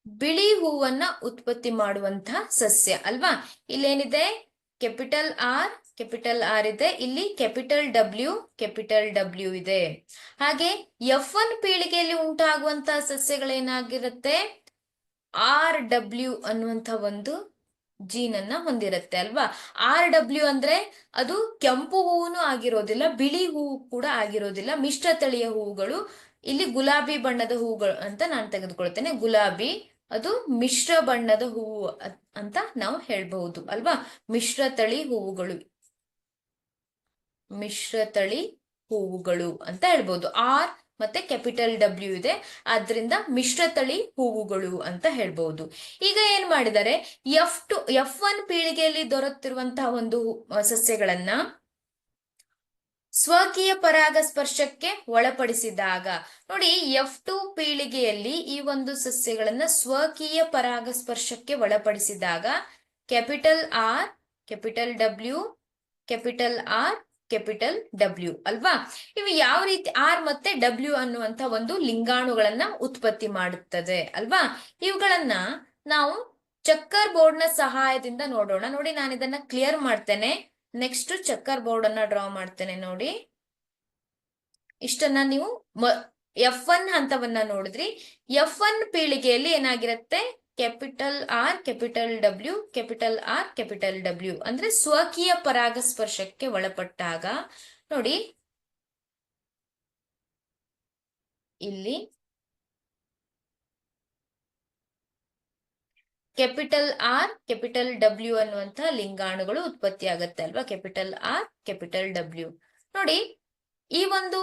ಬಿಳಿ ಹೂವನ್ನ ಉತ್ಪತ್ತಿ ಮಾಡುವಂತಹ ಸಸ್ಯ ಅಲ್ವಾ. ಇಲ್ಲೇನಿದೆ, ಕ್ಯಾಪಿಟಲ್ ಆರ್ ಇದೆ, ಇಲ್ಲಿ ಕ್ಯಾಪಿಟಲ್ ಡಬ್ಲ್ಯೂ ಇದೆ. ಹಾಗೆ F1 ಪೀಳಿಗೆಯಲ್ಲಿ ಉಂಟಾಗುವಂತಹ ಸಸ್ಯಗಳೇನಾಗಿರುತ್ತೆ, RW ಅನ್ನುವಂಥ ಒಂದು ಜೀನ್ ಅನ್ನ ಹೊಂದಿರುತ್ತೆ ಅಲ್ವಾ. RW ಅಂದ್ರೆ ಅದು ಕೆಂಪು ಹೂವು ಆಗಿರೋದಿಲ್ಲ, ಬಿಳಿ ಹೂವು ಕೂಡ ಆಗಿರೋದಿಲ್ಲ, ಮಿಶ್ರ ತಳಿಯ ಹೂವುಗಳು. ಇಲ್ಲಿ ಗುಲಾಬಿ ಬಣ್ಣದ ಹೂವುಗಳು ಅಂತ ನಾನು ತೆಗೆದುಕೊಳ್ತೇನೆ. ಗುಲಾಬಿ ಅದು ಮಿಶ್ರ ಬಣ್ಣದ ಹೂವು ಅಂತ ನಾವು ಹೇಳ್ಬಹುದು ಅಲ್ವಾ. ಮಿಶ್ರತಳಿ ಹೂವುಗಳು ಅಂತ ಹೇಳ್ಬಹುದು. ಆರ್ ಮತ್ತೆ ಕ್ಯಾಪಿಟಲ್ ಡಬ್ಲ್ಯೂ ಇದೆ, ಆದ್ರಿಂದ ಮಿಶ್ರತಳಿ ಹೂವುಗಳು ಅಂತ ಹೇಳ್ಬಹುದು. ಈಗ ಏನ್ ಮಾಡಿದರೆ, F1 ಪೀಳಿಗೆಯಲ್ಲಿ ದೊರೆತಿರುವಂತಹ ಒಂದು ಸಸ್ಯಗಳನ್ನ ಸ್ವಕೀಯ ಪರಾಗಸ್ಪರ್ಶಕ್ಕೆ ಒಳಪಡಿಸಿದಾಗ, ನೋಡಿ F2 ಪೀಳಿಗೆಯಲ್ಲಿ ಈ ಒಂದು ಸಸ್ಯಗಳನ್ನ ಸ್ವಕೀಯ ಪರಾಗಸ್ಪರ್ಶಕ್ಕೆ ಒಳಪಡಿಸಿದಾಗ capital R, capital W, capital R, capital W ಅಲ್ವಾ. ಇವು ಯಾವ ರೀತಿ ಆರ್ ಮತ್ತೆ ಡಬ್ಲ್ಯೂ ಅನ್ನುವಂತ ಒಂದು ಲಿಂಗಾಣುಗಳನ್ನ ಉತ್ಪತ್ತಿ ಮಾಡುತ್ತದೆ ಅಲ್ವಾ. ಇವುಗಳನ್ನ ನಾವು ಚಕ್ಕರ್ ಬೋರ್ಡ್ ನ ಸಹಾಯದಿಂದ ನೋಡೋಣ. ನೋಡಿ, ನಾನು ಇದನ್ನ ಕ್ಲಿಯರ್ ಮಾಡ್ತೇನೆ. ನೆಕ್ಸ್ಟ್ ಚಕ್ಕರ್ ಬೋರ್ಡ್ ಅನ್ನ ಡ್ರಾ ಮಾಡ್ತೇನೆ. ನೋಡಿ, ಇಷ್ಟನ್ನ ನೀವು F1 ಹಂತವನ್ನ ನೋಡಿದ್ರಿ. F1 ಪೀಳಿಗೆಯಲ್ಲಿ ಏನಾಗಿರುತ್ತೆ, capital R, capital W, capital R, capital W ಅಂದ್ರೆ ಸ್ವಕೀಯ ಪರಾಗಸ್ಪರ್ಶಕ್ಕೆ ಒಳಪಟ್ಟಾಗ ನೋಡಿ, ಇಲ್ಲಿ ಕ್ಯಾಪಿಟಲ್ ಆರ್, ಕ್ಯಾಪಿಟಲ್ ಡಬ್ಲ್ಯೂ ಅನ್ನುವಂತಹ ಲಿಂಗಾಣುಗಳು ಉತ್ಪತ್ತಿ ಆಗತ್ತೆ ಅಲ್ವಾ. Capital R, capital W. ನೋಡಿ, ಈ ಒಂದು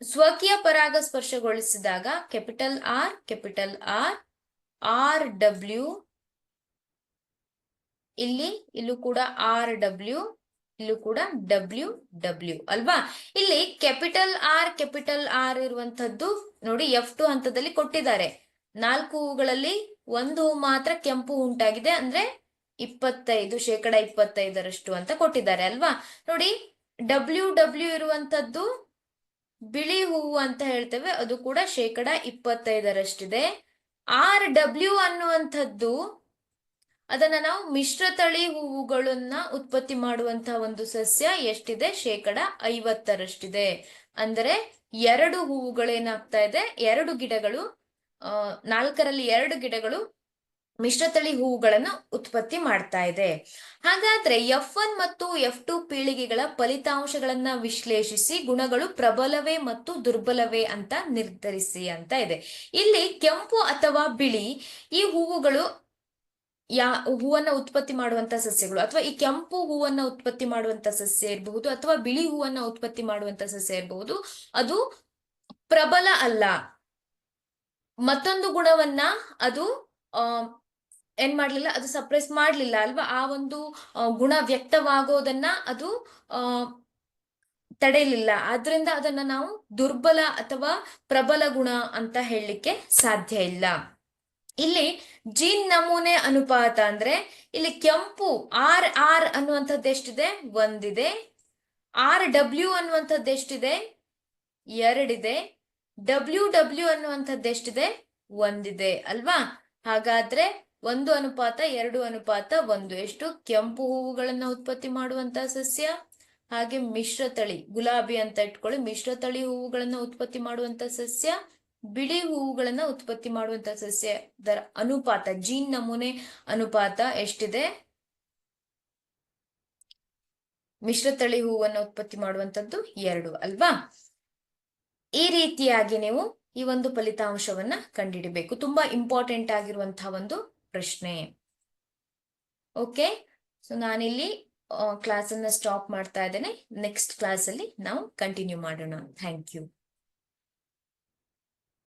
ಸ್ವಕೀಯ ಪರಾಗಸ್ಪರ್ಶಗೊಳಿಸಿದಾಗ capital R, capital R, R W, ಇಲ್ಲೂ ಕೂಡ ಆರ್ ಡಬ್ಲ್ಯೂ, ಇಲ್ಲೂ ಕೂಡ ಡಬ್ಲ್ಯೂ ಅಲ್ವಾ. ಇಲ್ಲಿ ಕ್ಯಾಪಿಟಲ್ ಆರ್ ಇರುವಂತದ್ದು ನೋಡಿ, F2 ಹಂತದಲ್ಲಿ ಕೊಟ್ಟಿದ್ದಾರೆ. 4 ಹೂಗಳಲ್ಲಿ 1 ಹೂ ಮಾತ್ರ ಕೆಂಪು ಉಂಟಾಗಿದೆ, ಅಂದ್ರೆ 25% ಅಂತ ಕೊಟ್ಟಿದ್ದಾರೆ ಅಲ್ವಾ. ನೋಡಿ, ಡಬ್ಲ್ಯೂ ಇರುವಂತದ್ದು ಬಿಳಿ ಹೂವು ಅಂತ ಹೇಳ್ತೇವೆ, ಅದು ಕೂಡ 25%. RW ಅನ್ನುವಂಥದ್ದು ಅದನ್ನ ನಾವು ಮಿಶ್ರತಳಿ ಹೂವುಗಳನ್ನ ಉತ್ಪತ್ತಿ ಮಾಡುವಂತಹ ಒಂದು ಸಸ್ಯ ಎಷ್ಟಿದೆ, 50%. ಅಂದರೆ 2 ಹೂವುಗಳೇನಾಗ್ತಾ ಇದೆ, 2 ಗಿಡಗಳು, 4ರಲ್ಲಿ 2 ಗಿಡಗಳು ಮಿಶ್ರತಳಿ ಹೂವುಗಳನ್ನು ಉತ್ಪತ್ತಿ ಮಾಡ್ತಾ ಇದೆ. ಹಾಗಾದ್ರೆ F1 ಮತ್ತು F2 ಪೀಳಿಗೆಗಳ ಫಲಿತಾಂಶಗಳನ್ನ ವಿಶ್ಲೇಷಿಸಿ ಗುಣಗಳು ಪ್ರಬಲವೇ ಮತ್ತು ದುರ್ಬಲವೇ ಅಂತ ನಿರ್ಧರಿಸಿ ಅಂತ ಇದೆ. ಇಲ್ಲಿ ಕೆಂಪು ಅಥವಾ ಬಿಳಿ ಈ ಹೂವುಗಳು ಹೂವನ್ನ ಉತ್ಪತ್ತಿ ಮಾಡುವಂತ ಸಸ್ಯಗಳು, ಅಥವಾ ಈ ಕೆಂಪು ಹೂವನ್ನ ಉತ್ಪತ್ತಿ ಮಾಡುವಂತ ಸಸ್ಯ ಇರಬಹುದು ಅಥವಾ ಬಿಳಿ ಹೂವನ್ನ ಉತ್ಪತ್ತಿ ಮಾಡುವಂತ ಸಸ್ಯ ಇರಬಹುದು, ಅದು ಪ್ರಬಲ ಅಲ್ಲ. ಮತ್ತೊಂದು ಗುಣವನ್ನ ಅದು ಏನ್ ಮಾಡ್ಲಿಲ್ಲ, ಅದು ಸಪ್ರೆಸ್ ಮಾಡ್ಲಿಲ್ಲ ಅಲ್ವಾ. ಆ ಒಂದು ಗುಣ ವ್ಯಕ್ತವಾಗೋದನ್ನ ಅದು ತಡೆಯಲಿಲ್ಲ. ಆದ್ರಿಂದ ಅದನ್ನ ನಾವು ದುರ್ಬಲ ಅಥವಾ ಪ್ರಬಲ ಗುಣ ಅಂತ ಹೇಳಲಿಕ್ಕೆ ಸಾಧ್ಯ ಇಲ್ಲ. ಇಲ್ಲಿ ಜೀನ್ ನಮೂನೆ ಅನುಪಾತ ಅಂದ್ರೆ ಇಲ್ಲಿ ಕೆಂಪು ಆರ್ ಅನ್ನುವಂಥದ್ದು ಎಷ್ಟಿದೆ, 1 ಇದೆ. RW ಅನ್ನುವಂಥದ್ದು ಎಷ್ಟಿದೆ, 2 ಇದೆ. ಡಬ್ಲ್ಯೂ ಅನ್ನುವಂಥದ್ದು ಎಷ್ಟಿದೆ, 1 ಇದೆ ಅಲ್ವಾ. ಹಾಗಾದ್ರೆ 1:2:1 ಎಷ್ಟು ಕೆಂಪು ಹೂವುಗಳನ್ನ ಉತ್ಪತ್ತಿ ಮಾಡುವಂತಹ ಸಸ್ಯ, ಹಾಗೆ ಮಿಶ್ರತಳಿ ಗುಲಾಬಿ ಅಂತ ಇಟ್ಕೊಳ್ಳಿ, ಮಿಶ್ರತಳಿ ಹೂವುಗಳನ್ನ ಉತ್ಪತ್ತಿ ಮಾಡುವಂತ ಸಸ್ಯ, ಬಿಳಿ ಹೂವುಗಳನ್ನ ಉತ್ಪತ್ತಿ ಮಾಡುವಂತ ಸಸ್ಯ. ಇದರ ಅನುಪಾತ, ಜೀನ್ ನಮೂನೆ ಅನುಪಾತ ಎಷ್ಟಿದೆ? ಮಿಶ್ರತಳಿ ಹೂವನ್ನ ಉತ್ಪತ್ತಿ ಮಾಡುವಂತದ್ದು 2 ಅಲ್ವಾ? ಈ ರೀತಿಯಾಗಿ ನೀವು ಈ ಒಂದು ಫಲಿತಾಂಶವನ್ನ ಕಂಡುಹಿಡಿಬೇಕು. ತುಂಬಾ ಇಂಪಾರ್ಟೆಂಟ್ ಆಗಿರುವಂತಹ ಒಂದು ಪ್ರಶ್ನೆ. ಓಕೆ, ಸೊ ನಾನಿಲ್ಲಿ ಕ್ಲಾಸ್ ಅನ್ನ ಸ್ಟಾಪ್ ಮಾಡ್ತಾ ಇದ್ದೇನೆ. ನೆಕ್ಸ್ಟ್ ಕ್ಲಾಸ್ ಅಲ್ಲಿ ನಾವು ಕಂಟಿನ್ಯೂ ಮಾಡೋಣ. Thank you.